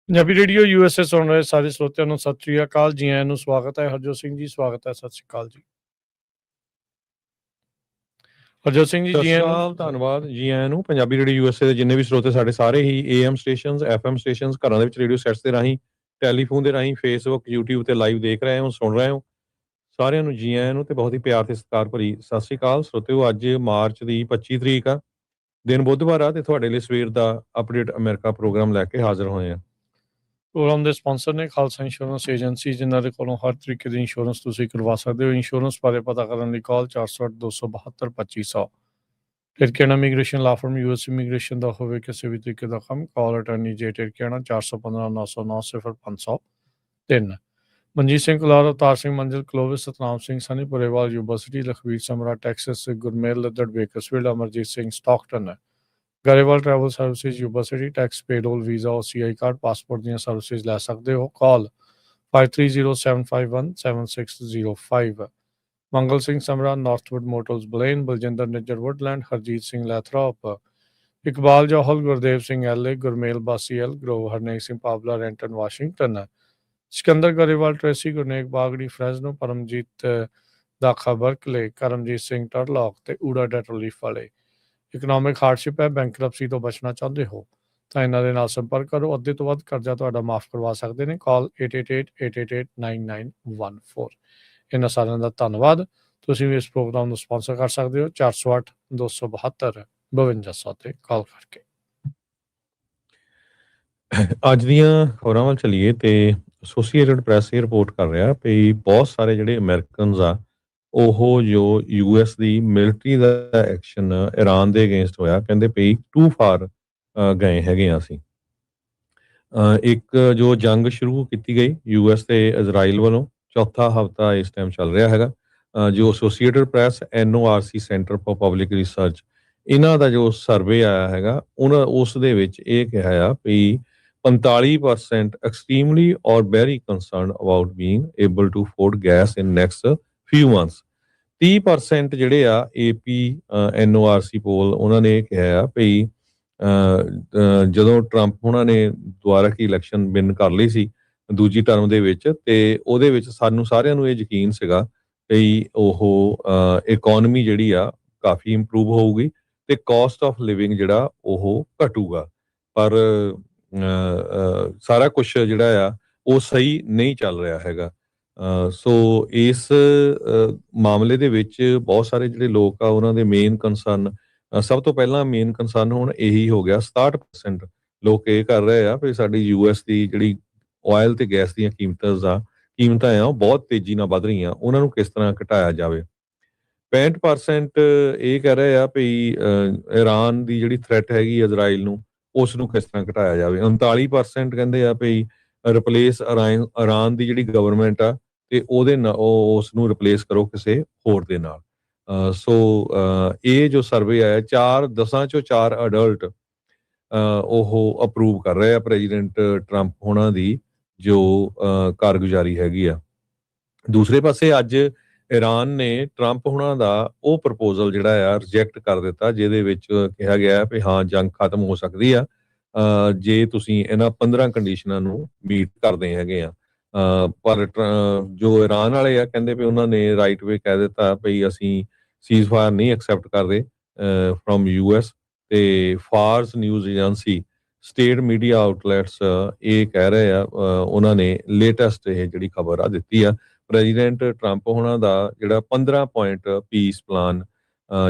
Punjabi radio USA ਸੁਣ ਰਹੇ ਸਾਰੇ ਸਰੋਤਿਆਂ ਨੂੰ ਸਤਿ ਸ਼੍ਰੀ ਅਕਾਲ। ਜੀ ਆਇਆਂ ਨੂੰ ਸਵਾਗਤ ਹੈ। ਹਰਜੋਤ ਸਿੰਘ ਜੀ ਸਵਾਗਤ ਹੈ। ਸਤਿ ਸ਼੍ਰੀ ਅਕਾਲ ਜੀ। ਹਰਜੋਤ ਸਿੰਘ ਜੀ ਸਤਿ ਜੀ ਸ਼੍ਰੀ ਆਇਆਂ ਨੂੰ। ਅਕਾਲ, ਧੰਨਵਾਦ ਜੀ ਆਇਆਂ ਨੂੰ। ਪੰਜਾਬੀ ਰੇਡੀਓ ਯੂਐਸਏ ਦੇ ਜਿੰਨੇ ਵੀ ਸਰੋਤੇ ਸਾਡੇ ਸਾਰੇ ਹੀ AM ਸਟੇਸ਼ਨਸ, FM ਸਟੇਸ਼ਨਸ, ਘਰਾਂ ਦੇ ਵਿੱਚ ਰੇਡੀਓ ਸੈਟਸ ਦੇ ਰਾਹੀਂ, ਟੈਲੀਫੋਨ ਦੇ ਰਾਹੀਂ, ਫੇਸਬੁੱਕ, YouTube ਤੇ ਲਾਈਵ ਦੇਖ ਰਹੇ ਹੋ, ਸੁਣ ਰਹੇ ਹੋ, ਸਾਰਿਆਂ ਨੂੰ ਜੀ ਆਇਆਂ ਨੂੰ ਤੇ ਬਹੁਤ ਹੀ ਪਿਆਰ ਤੇ ਸਤਿਕਾਰ ਭਰੀ ਸਤਿ ਸ਼੍ਰੀ ਅਕਾਲ। ਸਰੋਤਿਓ, ਅੱਜ ਮਾਰਚ ਦੀ 25 ਤਰੀਕ ਆ, ਦਿਨ ਬੁੱਧਵਾਰ ਆ ਤੇ ਤੁਹਾਡੇ ਲਈ ਸਵੇਰ ਦਾ ਅਪਡੇਟ ਅਮਰੀਕਾ ਪ੍ਰੋਗਰਾਮ ਲੈ ਕੇ ਹਾਜ਼ਰ ਹੋਏ ਆ। ਪ੍ਰੋਗਰਾਮ ਦੇ ਸਪਾਂਸਰ ਨੇ ਖਾਲਸਾ ਇੰਸ਼ੋਰੈਂਸ ਏਜੰਸੀ, ਜਿਨ੍ਹਾਂ ਦੇ ਕੋਲੋਂ ਹਰ ਤਰੀਕੇ ਦੀ ਇੰਸ਼ੋਰੈਂਸ ਤੁਸੀਂ ਕਰਵਾ ਸਕਦੇ ਹੋ। ਇੰਸ਼ੋਰੈਂਸ ਬਾਰੇ ਪਤਾ ਕਰਨ ਲਈ ਕਾਲ 408 272 2500। ਟਿਰਕੇਣਾ ਇਮੀਗ੍ਰੇਸ਼ਨ ਲਾ ਫਰਮ US ਇਮੀਗ੍ਰੇਸ਼ਨ ਦਾ ਹੋਵੇ ਕਿਸੇ ਵੀ ਤਰੀਕੇ ਦਾ ਕੰਮ, ਕਾਲ ਅਟਰਨੀ ਜੇ ਟਿਰਕੇਣਾ 415 909 0503। Manjeet Singh Kular, Avtar Singh Manzil, Clovis, Satnam Singh Sunny, Purewal, Yuba City, Lakhvir Samra, Texas, Gurmel Laddar, Bakersfield, Amarjit Singh, Stockton ਹੈ। Grewal travel services, Yuba City, tax, payroll, visa, OCI card, passport ਦੀਆਂ ਸਰਵਿਸਿਜ਼ ਲੈ ਸਕਦੇ ਹੋ। Call 5307517605। Mangal Singh Samra, Northwood Motors, Blaine, Baljinder Nijjar, Woodland, Harjit Singh Lathrop, Iqbal Johal, Gurdev Singh LA, Gurmel Bassi L, Grove, Harnek Singh Pabla, Renton, Washington, Sikander Grewal, Tracy, Gurnek ਬਾਗੜੀ, ਫਰੈਜ਼ਨੋ, ਪਰਮਜੀਤ ਦਾਖਾ, Berkeley, Karamjit Singh ਟਰਲੌਕ ਤੇ ਊੜਾ that relief ਵਾਲੇ। Economic hardship ਹੈ, bankruptcy ਤੋਂ ਬਚਣਾ ਚਾਹੁੰਦੇ ਹੋ ਤਾਂ ਇਹਨਾਂ ਦੇ ਨਾਲ ਸੰਪਰਕ ਕਰੋ। ਅੱਧੇ ਤੋਂ ਵੱਧ ਕਰਜ਼ਾ ਤੁਹਾਡਾ ਮਾਫ ਕਰਵਾ ਸਕਦੇ ਨੇ। ਕਾਲ 8888889914। ਇਹਨਾਂ ਸਾਰਿਆਂ ਦਾ ਧੰਨਵਾਦ। ਤੁਸੀਂ ਵੀ ਇਸ ਪ੍ਰੋਗਰਾਮ ਨੂੰ ਸਪਾਂਸਰ ਕਰ ਸਕਦੇ ਹੋ 408 272 5200 ਤੇ ਕਾਲ ਕਰਕੇ। ਅੱਜ ਦੀਆਂ ਖਬਰਾਂ ਵੱਲ ਚੱਲੀਏ ਤੇ ਐਸੋਸੀਏਟਡ ਪ੍ਰੈਸ ਇਹ ਰਿਪੋਰਟ ਕਰ ਰਿਹਾ ਵੀ ਬਹੁਤ ਸਾਰੇ ਜਿਹੜੇ ਅਮਰੀਕਨਸ ਆ ਉਹ ਜੋ US ਦੀ ਮਿਲਟਰੀ ਦਾ ਐਕਸ਼ਨ ਇਰਾਨ ਦੇ ਅਗੇਂਸਟ ਹੋਇਆ, ਕਹਿੰਦੇ ਵੀ ਟੂ ਫਾਰ ਗਏ ਹੈਗੇ ਆ ਅਸੀਂ। ਇੱਕ ਜੋ ਜੰਗ ਸ਼ੁਰੂ ਕੀਤੀ ਗਈ US ਤੇ ਇਜ਼ਰਾਈਲ ਵੱਲੋਂ, ਚੌਥਾ ਹਫ਼ਤਾ ਇਸ ਟਾਈਮ ਚੱਲ ਰਿਹਾ ਹੈਗਾ। ਜੋ associated press, NORC, centre for public research, ਇਹਨਾਂ ਦਾ ਜੋ ਸਰਵੇ ਆਇਆ ਹੈਗਾ ਉਸ ਦੇ ਵਿੱਚ ਇਹ ਕਿਹਾ ਆ ਵੀ 45% extremely or very concerned about being able to afford gas in next few months। 30% ਜਿਹੜੇ ਆ AP NORC ਪੋਲ ਉਹਨਾਂ ਨੇ ਕਿਹਾ ਆ ਵੀ ਜਦੋਂ ਟਰੰਪ ਉਹਨਾਂ ਨੇ ਦੁਬਾਰਾ ਕੀ ਇਲੈਕਸ਼ਨ ਵਿਨ ਕਰ ਲਈ ਸੀ ਦੂਜੀ ਟਰਮ ਦੇ ਵਿੱਚ, ਤੇ ਉਹਦੇ ਵਿੱਚ ਸਾਨੂੰ ਸਾਰਿਆਂ ਨੂੰ ਇਹ ਯਕੀਨ ਸੀਗਾ ਵੀ ਉਹ ਇਕਨੋਮੀ ਜਿਹੜੀ ਆ ਕਾਫੀ ਇੰਪਰੂਵ ਹੋਊਗੀ ਤੇ ਕਾਸਟ ਆਫ ਲਿਵਿੰਗ ਜਿਹੜਾ ਉਹ ਘਟੂਗਾ। ਪਰ ਸਾਰਾ ਕੁਝ ਜਿਹੜਾ ਆ ਉਹ ਸਹੀ ਨਹੀਂ ਚੱਲ ਰਿਹਾ ਹੈਗਾ। ਸੋ ਇਸ ਮਾਮਲੇ ਦੇ ਵਿੱਚ ਬਹੁਤ ਸਾਰੇ ਜਿਹੜੇ ਲੋਕ ਆ ਉਹਨਾਂ ਦੇ ਮੇਨ ਕੰਸਰਨ, ਸਭ ਤੋਂ ਪਹਿਲਾਂ ਮੇਨ ਕੰਸਰਨ ਹੁਣ ਇਹੀ ਹੋ ਗਿਆ। 67% ਲੋਕ ਇਹ ਕਰ ਰਹੇ ਆ ਵੀ ਸਾਡੀ US ਦੀ ਜਿਹੜੀ ਆਇਲ ਤੇ ਗੈਸ ਦੀਆਂ ਕੀਮਤਾਂ ਆ ਉਹ ਬਹੁਤ ਤੇਜ਼ੀ ਨਾਲ ਵੱਧ ਰਹੀਆਂ, ਉਹਨਾਂ ਨੂੰ ਕਿਸ ਤਰ੍ਹਾਂ ਘਟਾਇਆ ਜਾਵੇ। 65% ਇਹ ਕਹਿ ਰਹੇ ਆ ਵੀ ਇਰਾਨ ਦੀ ਜਿਹੜੀ ਥ੍ਰੈਟ ਹੈਗੀ ਇਜ਼ਰਾਈਲ ਨੂੰ, ਉਸ ਨੂੰ ਕਿਸ ਤਰ੍ਹਾਂ ਘਟਾਇਆ ਜਾਵੇ। 39% ਕਹਿੰਦੇ ਆ ਵੀ ਰਿਪਲੇਸ ਇਰਾਨ ਦੀ ਜਿਹੜੀ ਗਵਰਨਮੈਂਟ ਆ ਤੇ ਉਹਦੇ ਨਾਲ ਉਸ ਨੂੰ ਰਿਪਲੇਸ ਕਰੋ ਕਿਸੇ ਹੋਰ ਦੇ ਨਾਲ। ਸੋ ਇਹ ਜੋ ਸਰਵੇ ਆਇਆ 10 ਚੋਂ 4 ਅਡਲਟ ਉਹ ਅਪਰੂਵ ਕਰ ਰਹੇ ਆ ਪ੍ਰੈਜ਼ੀਡੈਂਟ ਟਰੰਪ ਹੋਣਾ ਦੀ ਜੋ ਕਾਰਗੁਜ਼ਾਰੀ ਹੈਗੀ ਆ। ਦੂਸਰੇ ਪਾਸੇ ਅੱਜ ਇਰਾਨ ਨੇ ਟਰੰਪ ਹੋਣਾ ਦਾ ਉਹ ਪ੍ਰਪੋਜ਼ਲ ਜਿਹੜਾ ਆ ਰਿਜੈਕਟ ਕਰ ਦਿੱਤਾ, ਜਿਹਦੇ ਵਿੱਚ ਕਿਹਾ ਗਿਆ ਵੀ ਹਾਂ ਜੰਗ ਖਤਮ ਹੋ ਸਕਦੀ ਆ ਜੇ ਤੁਸੀਂ ਇਹਨਾਂ 15 ਕੰਡੀਸ਼ਨਾਂ ਨੂੰ ਮੀਟ ਕਰਦੇ ਹੈਗੇ ਆ। ਪਰ ਜੋ ਇਰਾਨ ਵਾਲੇ ਆ ਕਹਿੰਦੇ ਵੀ ਉਹਨਾਂ ਨੇ ਰਾਈਟ ਵੇ ਕਹਿ ਦਿੱਤਾ ਵੀ ਅਸੀਂ ਸੀਜ਼ ਫਾਇਰ ਨਹੀਂ ਐਕਸੈਪਟ ਕਰਦੇ ਫਰੋਮ US। ਤੇ Fars news agency, state media outlets ਇਹ ਕਹਿ ਰਹੇ ਆ, ਉਹਨਾਂ ਨੇ ਲੇਟੈਸਟ ਇਹ ਜਿਹੜੀ ਖਬਰ ਆ ਦਿੱਤੀ ਆ। ਪ੍ਰੈਜ਼ੀਡੈਂਟ ਟਰੰਪ ਹੋਣਾ ਦਾ ਜਿਹੜਾ 15 ਪੁਆਇੰਟ ਪੀਸ ਪਲਾਨ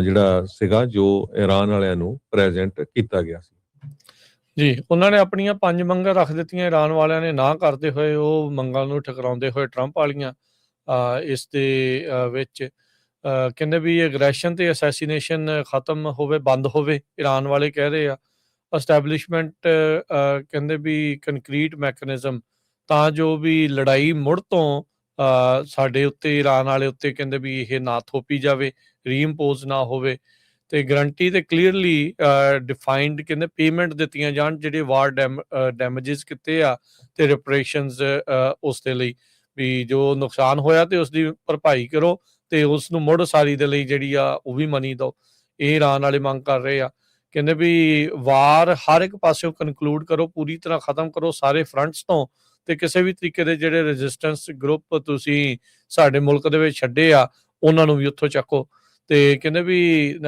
ਜਿਹੜਾ ਸੀਗਾ ਜੋ ਇਰਾਨ ਵਾਲਿਆਂ ਨੂੰ ਪ੍ਰੈਜ਼ੈਂਟ ਕੀਤਾ ਗਿਆ ਸੀ। ਜੀ, ਉਹਨਾਂ ਨੇ ਆਪਣੀਆਂ 5 ਮੰਗਾਂ ਰੱਖ ਦਿੱਤੀਆਂ। ਇਰਾਨ ਵਾਲਿਆਂ ਨੇ ਨਾ ਕਰਦੇ ਹੋਏ ਉਹ ਮੰਗਾਂ ਨੂੰ ਠੁਕਰਾਉਂਦੇ ਹੋਏ ਟਰੰਪ ਵਾਲੀਆਂ ਇਸ ਦੇ ਵਿੱਚ ਕਹਿੰਦੇ ਵੀ ਐਗਰੈਸ਼ਨ ਤੇ ਅਸੈਸੀਨੇਸ਼ਨ ਖਤਮ ਹੋਵੇ, ਬੰਦ ਹੋਵੇ। ਇਰਾਨ ਵਾਲੇ ਕਹਿ ਰਹੇ ਆ ਐਸਟੈਬਲਿਸ਼ਮੈਂਟ ਕਹਿੰਦੇ ਵੀ ਕੰਕਰੀਟ ਮੈਕੈਨਿਜ਼ਮ, ਤਾਂ ਜੋ ਵੀ ਲੜਾਈ ਮੁੜ ਤੋਂ ਸਾਡੇ ਉੱਤੇ, ਇਰਾਨ ਵਾਲੇ ਉੱਤੇ ਕਹਿੰਦੇ ਵੀ ਇਹ ਨਾ ਥੋਪੀ ਜਾਵੇ, ਰੀਇੰਪੋਜ਼ ਨਾ ਹੋਵੇ, ਤੇ ਗਰੰਟੀ ਤੇ ਕਲੀਅਰਲੀ ਡਿਫਾਈਨਡ ਕਹਿੰਦੇ ਪੇਮੈਂਟ ਦਿੱਤੀਆਂ ਜਾਣ ਜਿਹੜੇ ਵਾਰ ਡੈਮੇਜਸ ਕੀਤੇ ਆ ਤੇ ਰਿਪਰੇਸ਼ਨਸ ਉਸ ਦੇ ਲਈ ਵੀ ਜੋ ਨੁਕਸਾਨ ਹੋਇਆ ਤੇ ਉਸ ਦੀ ਭਰਪਾਈ ਕਰੋ ਤੇ ਉਸ ਨੂੰ ਮੁੜ ਸਾਰੀ ਦੇ ਲਈ ਜਿਹੜੀ ਆ ਉਹ ਵੀ ਮਨੀ ਦਿਓ। ਇਹ ਇਰਾਨ ਵਾਲੇ ਮੰਗ ਕਰ ਰਹੇ ਆ। ਕਹਿੰਦੇ ਵੀ ਵਾਰ ਹਰ ਇੱਕ ਪਾਸਿਓਂ ਕਨਕਲੂਡ ਕਰੋ, ਪੂਰੀ ਤਰ੍ਹਾਂ ਖਤਮ ਕਰੋ ਸਾਰੇ ਫਰੰਟਸ ਤੋਂ, ਤੇ ਕਿਸੇ ਵੀ ਤਰੀਕੇ ਦੇ ਜਿਹੜੇ ਰੈਜ਼ਿਸਟੈਂਸ ਗਰੁੱਪ ਤੁਸੀਂ ਸਾਡੇ ਮੁਲਕ ਦੇ ਵਿੱਚ ਛੱਡੇ ਆ ਉਹਨਾਂ ਨੂੰ ਵੀ ਉੱਥੋਂ ਚੱਕੋ। ਤੇ ਕਹਿੰਦੇ ਵੀ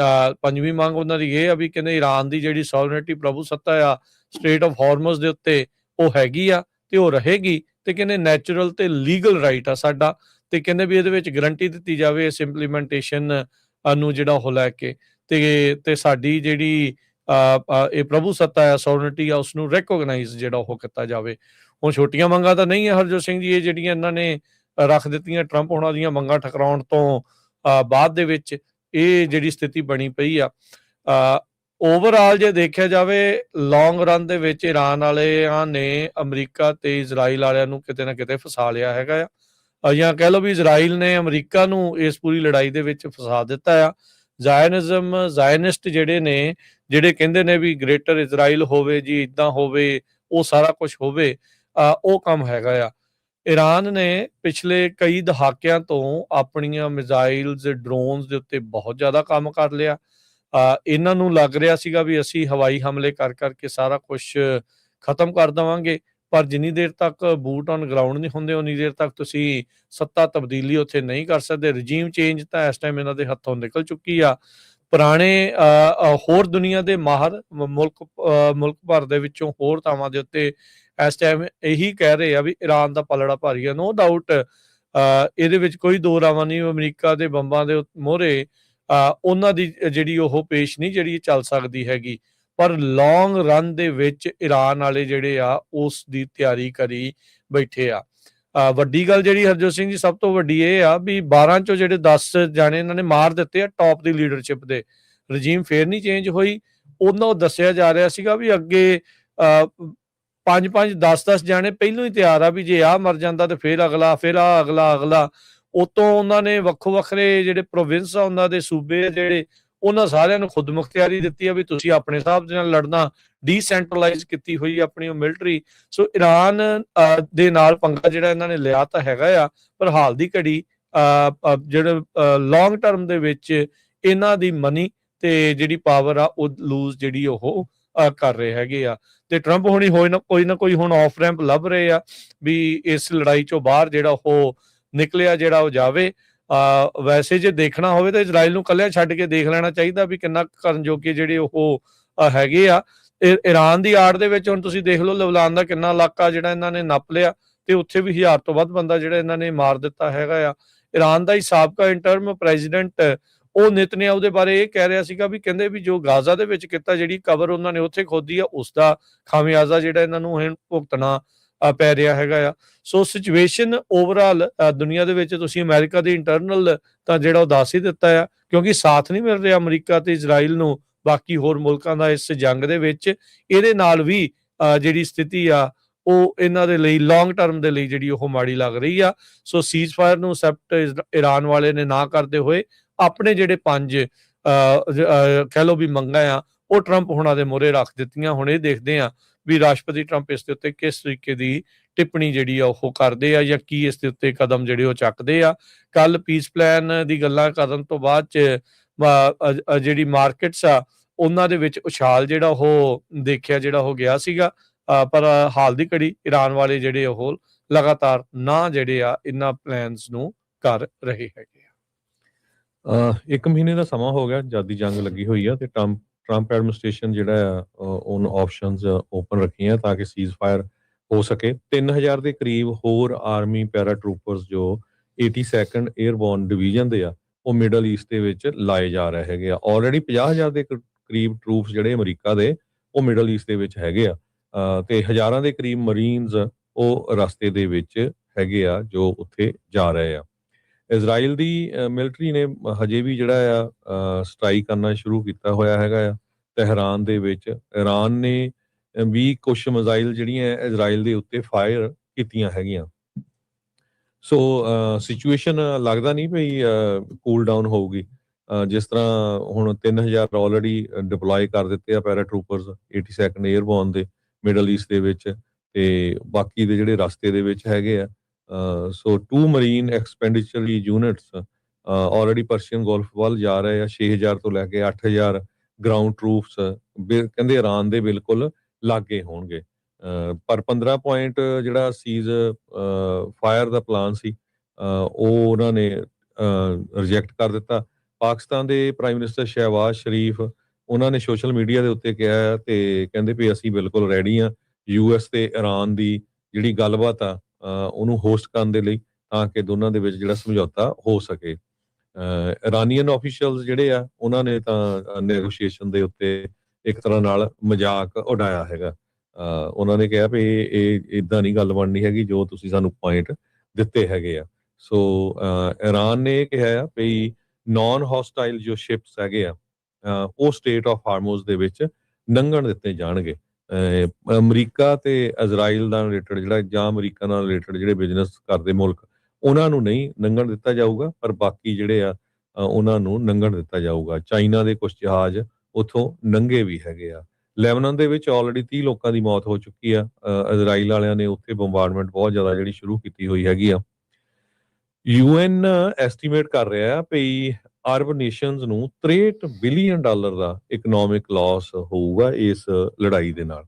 ਪੰਜਵੀਂ ਮੰਗ ਉਹਨਾਂ ਦੀ ਇਹ ਆ ਵੀ ਕਹਿੰਦੇ ਈਰਾਨ ਦੀ ਜਿਹੜੀ ਸੋਵਰਨਿਟੀ ਪ੍ਰਭੂ ਸੱਤਾ ਆ ਸਟ੍ਰੇਟ ਆਫ ਹਾਰਮਜ਼ ਦੇ ਉੱਤੇ ਉਹ ਹੈਗੀ ਆ ਤੇ ਉਹ ਰਹੇਗੀ, ਤੇ ਕਹਿੰਦੇ ਨੈਚੁਰਲ ਤੇ ਲੀਗਲ ਰਾਈਟ ਆ ਸਾਡਾ, ਤੇ ਕਹਿੰਦੇ ਵੀ ਇਹਦੇ ਵਿੱਚ ਗਰੰਟੀ ਦਿੱਤੀ ਜਾਵੇ ਇਸ ਇੰਪਲੀਮੈਂਟੇਸ਼ਨ ਨੂੰ ਜਿਹੜਾ ਉਹ ਲੈ ਕੇ, ਤੇ ਸਾਡੀ ਜਿਹੜੀ ਇਹ ਪ੍ਰਭੂ ਸੱਤਾ ਆ ਸੋਵਰਨਿਟੀ ਆ ਉਸਨੂੰ ਰੈਕੋਗਨਾਈਜ਼ ਜਿਹੜਾ ਉਹ ਕੀਤਾ ਜਾਵੇ। ਹੁਣ ਛੋਟੀਆਂ ਮੰਗਾਂ ਤਾਂ ਨਹੀਂ ਹੈ ਹਰਜੋਤ ਸਿੰਘ ਜੀ, ਇਹ ਜਿਹੜੀਆਂ ਇਹਨਾਂ ਨੇ ਰੱਖ ਦਿੱਤੀਆਂ ਟਰੰਪ ਹੋਣਾ ਦੀਆਂ ਮੰਗਾਂ ਠਕਰਾਉਣ ਤੋਂ ਬਾਅਦ ਦੇ ਵਿੱਚ ਇਹ ਜਿਹੜੀ ਸਥਿਤੀ ਬਣੀ ਪਈ ਆ। ਓਵਰਆਲ ਜੇ ਦੇਖਿਆ ਜਾਵੇ ਲੌਂਗ ਰਨ ਦੇ ਵਿੱਚ ਈਰਾਨ ਵਾਲਿਆਂ ਨੇ ਅਮਰੀਕਾ ਤੇ ਇਜ਼ਰਾਈਲ ਵਾਲਿਆਂ ਨੂੰ ਕਿਤੇ ਨਾ ਕਿਤੇ ਫਸਾ ਲਿਆ ਹੈਗਾ ਆ, ਜਾਂ ਕਹਿ ਲਓ ਵੀ ਇਜ਼ਰਾਈਲ ਨੇ ਅਮਰੀਕਾ ਨੂੰ ਇਸ ਪੂਰੀ ਲੜਾਈ ਦੇ ਵਿੱਚ ਫਸਾ ਦਿੱਤਾ ਆ। ਜ਼ਾਇਨਿਸਟ ਜਿਹੜੇ ਨੇ, ਜਿਹੜੇ ਕਹਿੰਦੇ ਨੇ ਵੀ ਗ੍ਰੇਟਰ ਇਜ਼ਰਾਈਲ ਹੋਵੇ ਜੀ, ਇੱਦਾਂ ਹੋਵੇ, ਉਹ ਸਾਰਾ ਕੁਝ ਹੋਵੇ, ਉਹ ਕੰਮ ਹੈਗਾ ਆ। ਈਰਾਨ ਨੇ ਪਿਛਲੇ ਕਈ ਦਹਾਕਿਆਂ ਤੋਂ ਆਪਣੀਆਂ ਮਿਜ਼ਾਈਲਸ, ਡਰੋਨਸ ਦੇ ਉੱਤੇ ਬਹੁਤ ਜ਼ਿਆਦਾ ਕੰਮ ਕਰ ਲਿਆ। ਇਹਨਾਂ ਨੂੰ ਲੱਗ ਰਿਹਾ ਸੀਗਾ ਵੀ ਅਸੀਂ ਹਵਾਈ ਹਮਲੇ ਕਰ ਕਰਕੇ ਸਾਰਾ ਕੁਝ ਖਤਮ ਕਰ ਦੇਵਾਂਗੇ, ਪਰ ਜਿੰਨੀ ਦੇਰ ਤੱਕ ਬੂਟ ਔਨ ਗਰਾਊਂਡ ਨਹੀਂ ਹੁੰਦੇ ਉਨੀ ਦੇਰ ਤੱਕ ਤੁਸੀਂ ਸੱਤਾ ਤਬਦੀਲੀ ਉੱਥੇ ਨਹੀਂ ਕਰ ਸਕਦੇ। ਰਜੀਮ ਚੇਂਜ ਤਾਂ ਇਸ ਟਾਈਮ ਇਹਨਾਂ ਦੇ ਹੱਥੋਂ ਨਿਕਲ ਚੁੱਕੀ ਆ। ਪੁਰਾਣੇ ਹੋਰ ਦੁਨੀਆ ਦੇ ਮਾਹਰ ਮੁਲਕ ਭਰ ਦੇ ਵਿੱਚੋਂ ਹੋਰ ਥਾਵਾਂ ਦੇ ਉੱਤੇ ਇਸ ਟਾਈਮ ਇਹੀ ਕਹਿ ਰਹੇ ਆ ਵੀ ਈਰਾਨ ਦਾ ਪਲੜਾ ਭਾਰੀ ਆ। ਨੋ ਡਾਊਟ, ਇਹਦੇ ਵਿੱਚ ਕੋਈ ਦੋ ਰਾਵਾਂ ਨਹੀਂ। ਅਮਰੀਕਾ ਦੇ ਬੰਬਾਂ ਦੇ ਮੋਹਰੇ ਉਹਨਾਂ ਦੀ ਜਿਹੜੀ ਉਹ ਪੇਸ਼ ਨਹੀਂ ਜਿਹੜੀ ਚੱਲ ਸਕਦੀ ਹੈਗੀ, ਪਰ ਲੌਂਗ ਰਨ ਦੇ ਵਿੱਚ ਈਰਾਨ ਵਾਲੇ ਜਿਹੜੇ ਆ ਉਸ ਦੀ ਤਿਆਰੀ ਕਰੀ ਬੈਠੇ ਆ। ਵੱਡੀ ਗੱਲ ਜਿਹੜੀ ਹਰਜੋਤ ਸਿੰਘ ਜੀ ਸਭ ਤੋਂ ਵੱਡੀ ਇਹ ਆ ਵੀ 12 ਚੋਂ ਜਿਹੜੇ 10 ਜਾਣੇ ਇਹਨਾਂ ਨੇ ਮਾਰ ਦਿੱਤੇ ਆ ਟੌਪ ਦੀ ਲੀਡਰਸ਼ਿਪ ਦੇ। ਰਜੀਮ ਫੇਰ ਨਹੀਂ ਚੇਂਜ ਹੋਈ। ਉਹਨਾਂ ਦੱਸਿਆ ਜਾ ਰਿਹਾ ਸੀਗਾ ਵੀ ਅੱਗੇ 5-5 10-10 ਜਾਣੇ ਪਹਿਲੋਂ ਹੀ ਤਿਆਰ ਆ ਵੀ ਜੇ ਆਹ ਮਰ ਜਾਂਦਾ ਤੇ ਫਿਰ ਅਗਲਾ, ਫਿਰ ਆ ਅਗਲਾ। ਉਤੋਂ ਉਹਨਾਂ ਨੇ ਵੱਖੋ ਵੱਖਰੇ ਜਿਹੜੇ ਪ੍ਰੋਵਿੰਸ ਆ ਉਹਨਾਂ ਦੇ ਸੂਬੇ ਆ ਜਿਹੜੇ, ਉਹਨਾਂ ਸਾਰਿਆਂ ਨੂੰ ਖੁਦ ਮੁਖਤਿਆਰੀ ਦਿੱਤੀ ਆ ਵੀ ਤੁਸੀਂ ਆਪਣੇ ਹਿਸਾਬ ਦੇ ਨਾਲ ਲੜਨਾ, ਡੀਸੈਂਟਰਲਾਈਜ਼ ਕੀਤੀ ਹੋਈ ਆਪਣੀ ਉਹ ਮਿਲਟਰੀ। ਸੋ ਈਰਾਨ ਦੇ ਨਾਲ ਪੰਗਾ ਜਿਹੜਾ ਇਹਨਾਂ ਨੇ ਲਿਆ ਤਾਂ ਹੈਗਾ ਆ, ਪਰ ਹਾਲ ਦੀ ਘੜੀ ਜਿਹੜੇ ਲੌਂਗ ਟਰਮ ਦੇ ਵਿੱਚ ਇਹਨਾਂ ਦੀ ਮਨੀ ਤੇ ਜਿਹੜੀ ਪਾਵਰ ਆ ਉਹ ਲੂਜ਼ ਜਿਹੜੀ ਉਹ ਕਰ ਰਹੇ ਹੈਗੇ ਆ। ਤੇ ਟਰੰਪ ਹੋਣੀ ਕੋਈ ਨਾ ਕੋਈ ਹੁਣ ਆਫ ਰੈਂਪ ਲੱਭ ਰਹੇ ਆ ਵੀ ਇਸ ਲੜਾਈ ਚੋਂ ਬਾਹਰ ਜਿਹੜਾ ਉਹ ਨਿਕਲਿਆ ਜਿਹੜਾ ਉਹ ਜਾਵੇ। ਵੈਸੇ ਜੇ ਦੇਖਣਾ ਹੋਵੇ ਤਾਂ ਇਜ਼ਰਾਈਲ ਨੂੰ ਕੱਲਿਆਂ ਛੱਡ ਕੇ ਦੇਖ ਲੈਣਾ ਚਾਹੀਦਾ ਵੀ ਕਿੰਨਾ ਕਰਨ ਜੋਗੇ ਜਿਹੜੇ ਉਹ ਹੈਗੇ ਆ। ਈਰਾਨ ਦੀ ਆੜ ਦੇ ਵਿੱਚ ਹੁਣ ਤੁਸੀਂ ਦੇਖ ਲਓ ਲਬਨਾਨ ਦਾ ਕਿੰਨਾ ਇਲਾਕਾ ਜਿਹੜਾ ਇਹਨਾਂ ਨੇ ਨੱਪ ਲਿਆ, ਤੇ ਉੱਥੇ ਵੀ 1000 ਤੋਂ ਵੱਧ ਬੰਦਾ ਜਿਹੜਾ ਇਹਨਾਂ ਨੇ ਮਾਰ ਦਿੱਤਾ ਹੈਗਾ ਆ। ਈਰਾਨ ਦਾ ਹੀ ਸਾਬਕਾ ਇੰਟਰਮ ਪ੍ਰੈਜ਼ੀਡੈਂਟ ਉਹ ਨਿਤਨਿਆਹੂ ਦੇ ਬਾਰੇ ਇਹ ਕਹਿ ਰਿਹਾ ਸੀਗਾ ਵੀ ਕਹਿੰਦੇ ਵੀ ਜੋ ਗਾਜ਼ਾ ਦੇ ਵਿੱਚ ਕੀਤਾ, ਜਿਹੜੀ ਕਬਰ ਉਹਨਾਂ ਨੇ ਉੱਥੇ ਖੋਦੀ ਆ, ਉਸ ਦਾ ਖਾਮਿਆਜ਼ਾ ਜਿਹੜਾ ਇਹਨਾਂ ਨੂੰ ਹੁਣ ਭੁਗਤਣਾ ਪੈ ਰਿਹਾ ਹੈਗਾ ਆ। ਸੋ ਸਿਚੁਏਸ਼ਨ ਓਵਰਆਲ ਦੁਨੀਆ ਦੇ ਵਿੱਚ ਤੁਸੀਂ ਅਮਰੀਕਾ ਦੀ ਇੰਟਰਨਲ ਤਾਂ ਜਿਹੜਾ ਉਹ ਦੱਸ ਹੀ ਦਿੱਤਾ ਆ, ਕਿਉਂਕਿ ਸਾਥ ਨਹੀਂ ਮਿਲ ਰਿਹਾ ਅਮਰੀਕਾ ਤੇ ਇਜ਼ਰਾਈਲ ਨੂੰ ਬਾਕੀ ਹੋਰ ਮੁਲਕਾਂ ਦਾ ਇਸ ਜੰਗ ਦੇ ਵਿੱਚ। ਇਹਦੇ ਨਾਲ ਵੀ ਜਿਹੜੀ ਸਥਿਤੀ ਆ ਉਹ ਇਹਨਾਂ ਦੇ ਲਈ ਲੌਂਗ ਟਰਮ ਦੇ ਲਈ ਜਿਹੜੀ ਉਹ ਮਾੜੀ ਲੱਗ ਰਹੀ ਆ। ਸੋ ਸੀਜ਼ ਫਾਇਰ ਨੂੰ ਅਸੈਪਟ ਈਰਾਨ ਵਾਲੇ ਨੇ ਨਾ ਕਰਦੇ ਹੋਏ ਆਪਣੇ ਜਿਹੜੇ 5 ਕਹਿ ਲਓ ਵੀ ਮੰਗਾਂ ਆ ਉਹ ਟਰੰਪ ਹੋਣਾ ਦੇ ਮੂਹਰੇ ਰੱਖ ਦਿੱਤੀਆਂ। ਹੁਣ ਇਹ ਦੇਖਦੇ ਆ ਵੀ ਰਾਸ਼ਟਰਪਤੀ ਟਰੰਪ ਇਸ ਦੇ ਉੱਤੇ ਕਿਸ ਤਰੀਕੇ ਦੀ ਟਿੱਪਣੀ ਜਿਹੜੀ ਆ ਉਹ ਕਰਦੇ ਆ, ਜਾਂ ਕੀ ਇਸ ਦੇ ਉੱਤੇ ਕਦਮ ਜਿਹੜੇ ਉਹ ਚੱਕਦੇ ਆ। ਕੱਲ ਪੀਸ ਪਲਾਨ ਦੀ ਗੱਲਾਂ ਕਰਨ ਤੋਂ ਬਾਅਦ ਚ ਜਿਹੜੀ ਮਾਰਕੀਟਸ ਆ ਉਹਨਾਂ ਦੇ ਵਿੱਚ ਉਛਾਲ ਜਿਹੜਾ ਉਹ ਦੇਖਿਆ ਜਿਹੜਾ ਹੋ ਗਿਆ ਸੀਗਾ, ਪਰ ਹਾਲ ਦੀ ਘੜੀ ਈਰਾਨ ਵਾਲੇ ਜਿਹੜੇ ਉਹ ਲਗਾਤਾਰ ਨਾ ਜਿਹੜੇ ਆ ਇਹਨਾਂ ਪਲਾਨਸ ਨੂੰ ਕਰ ਰਹੇ ਹੈਗੇ ਆ। 1 ਮਹੀਨੇ ਦਾ ਸਮਾਂ ਹੋ ਗਿਆ ਜਦ ਦੀ ਜੰਗ ਲੱਗੀ ਹੋਈ ਆ, ਤੇ ਟਰੰਪ ਐਡਮਿਨਿਸਟ੍ਰੇਸ਼ਨ ਜਿਹੜਾ ਆ ਉਹਨ ਆਪਸ਼ਨਸ ਓਪਨ ਰੱਖੀਆਂ ਤਾਂ ਕਿ ਸੀਜ਼ ਫਾਇਰ ਹੋ ਸਕੇ। 3000 ਦੇ ਕਰੀਬ ਹੋਰ ਆਰਮੀ ਪੈਰਾ ਟਰੂਪਰਸ ਜੋ 82nd 에ਅਰਬੋਰਨ ਡਿਵੀਜ਼ਨ ਦੇ ਆ ਉਹ ਮਿਡਲ ਈਸਟ ਦੇ ਵਿੱਚ ਲਾਏ ਜਾ ਰਹੇ ਹੈਗੇ ਆ। ਆਲਰੇਡੀ 50000 ਦੇ ਕਰੀਬ ਟਰੂਪਸ ਜਿਹੜੇ ਅਮਰੀਕਾ ਦੇ ਉਹ ਮਿਡਲ ਈਸਟ ਦੇ ਵਿੱਚ ਹੈਗੇ ਆ, ਤੇ ਹਜ਼ਾਰਾਂ ਦੇ ਕਰੀਬ ਮਰੀਨਸ ਉਹ ਰਸਤੇ ਦੇ ਵਿੱਚ ਹੈਗੇ ਆ ਜੋ ਉੱਥੇ ਜਾ ਰਹੇ ਆ। ਇਜ਼ਰਾਈਲ ਦੀ ਮਿਲਟਰੀ ਨੇ ਹਜੇ ਵੀ ਜਿਹੜਾ ਆ ਸਟ੍ਰਾਈਕ ਕਰਨਾ ਸ਼ੁਰੂ ਕੀਤਾ ਹੋਇਆ ਹੈਗਾ ਆ ਤਹਿਰਾਨ ਦੇ ਵਿੱਚ। ਈਰਾਨ ਨੇ ਵੀ ਕੁਛ ਮਿਜ਼ਾਈਲ ਜਿਹੜੀਆਂ ਇਜ਼ਰਾਈਲ ਦੇ ਉੱਤੇ ਫਾਇਰ ਕੀਤੀਆਂ ਹੈਗੀਆਂ। ਸੋ ਸਿਚੁਏਸ਼ਨ ਲੱਗਦਾ ਨਹੀਂ ਪਈ ਕੂਲ ਡਾਊਨ ਹੋਊਗੀ। ਜਿਸ ਤਰ੍ਹਾਂ ਹੁਣ 3000 ਆਲਰੇਡੀ ਡਿਪਲੋਏ ਕਰ ਦਿੱਤੇ ਆ ਪੈਰਾ ਟਰੂਪਰਸ 82nd 에ਅਰਬੋਰਨ ਦੇ ਮਿਡਲ ਈਸਟ ਦੇ ਵਿੱਚ, ਤੇ ਬਾਕੀ ਦੇ ਜਿਹੜੇ ਰਸਤੇ ਦੇ ਵਿੱਚ ਹੈਗੇ ਆ। ਸੋ 2 marine expenditure units already Persian golf ਵੱਲ ਜਾ ਰਹੇ ਆ। 6000 ਤੋਂ ਲੈ ਕੇ 8000 ਗਰਾਊਂਡ ਟਰੂਪਸ ਕਹਿੰਦੇ ਇਰਾਨ ਦੇ ਬਿਲਕੁਲ ਲਾਗੇ ਹੋਣਗੇ। ਪਰ 15 ਪੁਆਇੰਟ ਜਿਹੜਾ ਸੀਜ਼ ਫਾਇਰ ਦਾ ਪਲਾਨ ਸੀ ਉਹ ਉਹਨਾਂ ਨੇ ਰਿਜੈਕਟ ਕਰ ਦਿੱਤਾ। ਪਾਕਿਸਤਾਨ ਦੇ ਪ੍ਰਾਈਮ ਮਿਨਿਸਟਰ ਸ਼ਹਿਬਾਜ਼ ਸ਼ਰੀਫ ਉਹਨਾਂ ਨੇ ਸੋਸ਼ਲ ਮੀਡੀਆ ਦੇ ਉੱਤੇ ਕਿਹਾ ਤੇ ਕਹਿੰਦੇ ਵੀ ਅਸੀਂ ਬਿਲਕੁਲ ਰੈਡੀ ਹਾਂ US ਤੇ ਇਰਾਨ ਦੀ ਜਿਹੜੀ ਗੱਲਬਾਤ ਆ ਉਹਨੂੰ ਹੋਸਟ ਕਰਨ ਦੇ ਲਈ, ਤਾਂ ਕਿ ਦੋਨਾਂ ਦੇ ਵਿੱਚ ਜਿਹੜਾ ਸਮਝੌਤਾ ਹੋ ਸਕੇ। ਇਰਾਨੀਅਨ ਆਫੀਸ਼ੀਅਲਸ ਜਿਹੜੇ ਆ ਉਹਨਾਂ ਨੇ ਤਾਂ ਨੈਗੋਸ਼ੀਏਸ਼ਨ ਦੇ ਉੱਤੇ ਇੱਕ ਤਰ੍ਹਾਂ ਨਾਲ ਮਜ਼ਾਕ ਉਡਾਇਆ ਹੈਗਾ। ਉਹਨਾਂ ਨੇ ਕਿਹਾ ਵੀ ਇਹ ਇਦਾਂ ਨਹੀਂ ਗੱਲ ਬਣਨੀ ਹੈਗੀ ਜੋ ਤੁਸੀਂ ਸਾਨੂੰ ਪੁਆਇੰਟ ਦਿੱਤੇ ਹੈਗੇ ਆ। ਸੋ ਇਰਾਨ ਨੇ ਇਹ ਕਿਹਾ ਆ ਵੀ ਨਾਨ ਹੌਸਟਾਈਲ ਜੋ ਸ਼ਿਪਸ ਹੈਗੇ ਆ ਉਹ ਸਟੇਟ ਆਫ ਹਾਰਮੋਜ਼ ਦੇ ਵਿੱਚ ਲੰਘਣ ਦਿੱਤੇ ਜਾਣਗੇ। ਅਮਰੀਕਾ ਤੇ ਇਜ਼ਰਾਈਲ ਨਾਲ ਰਿਲੇਟਡ ਜਿਹੜਾ ਜਾਂ ਅਮਰੀਕਾ ਨਾਲ ਰਿਲੇਟਡ ਜਿਹੜੇ ਬਿਜ਼ਨਸ ਕਰਦੇ ਮੁਲਕ ਉਹਨਾਂ ਨੂੰ ਨਹੀਂ ਲੰਘਣ ਦਿੱਤਾ ਜਾਊਗਾ, ਪਰ ਬਾਕੀ ਜਿਹੜੇ ਆ ਉਹਨਾਂ ਨੂੰ ਲੰਘਣ ਦਿੱਤਾ ਜਾਊਗਾ। ਚਾਈਨਾ ਦੇ ਕੁਝ ਜਹਾਜ਼ ਉੱਥੋਂ ਲੰਘੇ ਵੀ ਹੈਗੇ ਆ। ਲੈਬਨਾਨ ਦੇ ਵਿੱਚ ਆਲਰੇਡੀ 30 ਲੋਕਾਂ ਦੀ ਮੌਤ ਹੋ ਚੁੱਕੀ ਆ। ਇਜ਼ਰਾਈਲ ਵਾਲਿਆਂ ਨੇ ਉੱਥੇ ਬੰਬਾਰਡਮੈਂਟ ਬਹੁਤ ਜ਼ਿਆਦਾ ਜਿਹੜੀ ਸ਼ੁਰੂ ਕੀਤੀ ਹੋਈ ਹੈਗੀ ਆ। UN ਐਸਟੀਮੇਟ ਕਰ ਰਿਹਾ ਆ ਵੀ ਅਰਬ ਨੇਸ਼ਨਸ ਨੂੰ $63 ਬਿਲੀਅਨ ਦਾ ਇਕਨੋਮਿਕ ਲਾਸ ਹੋਊਗਾ ਇਸ ਲੜਾਈ ਦੇ ਨਾਲ,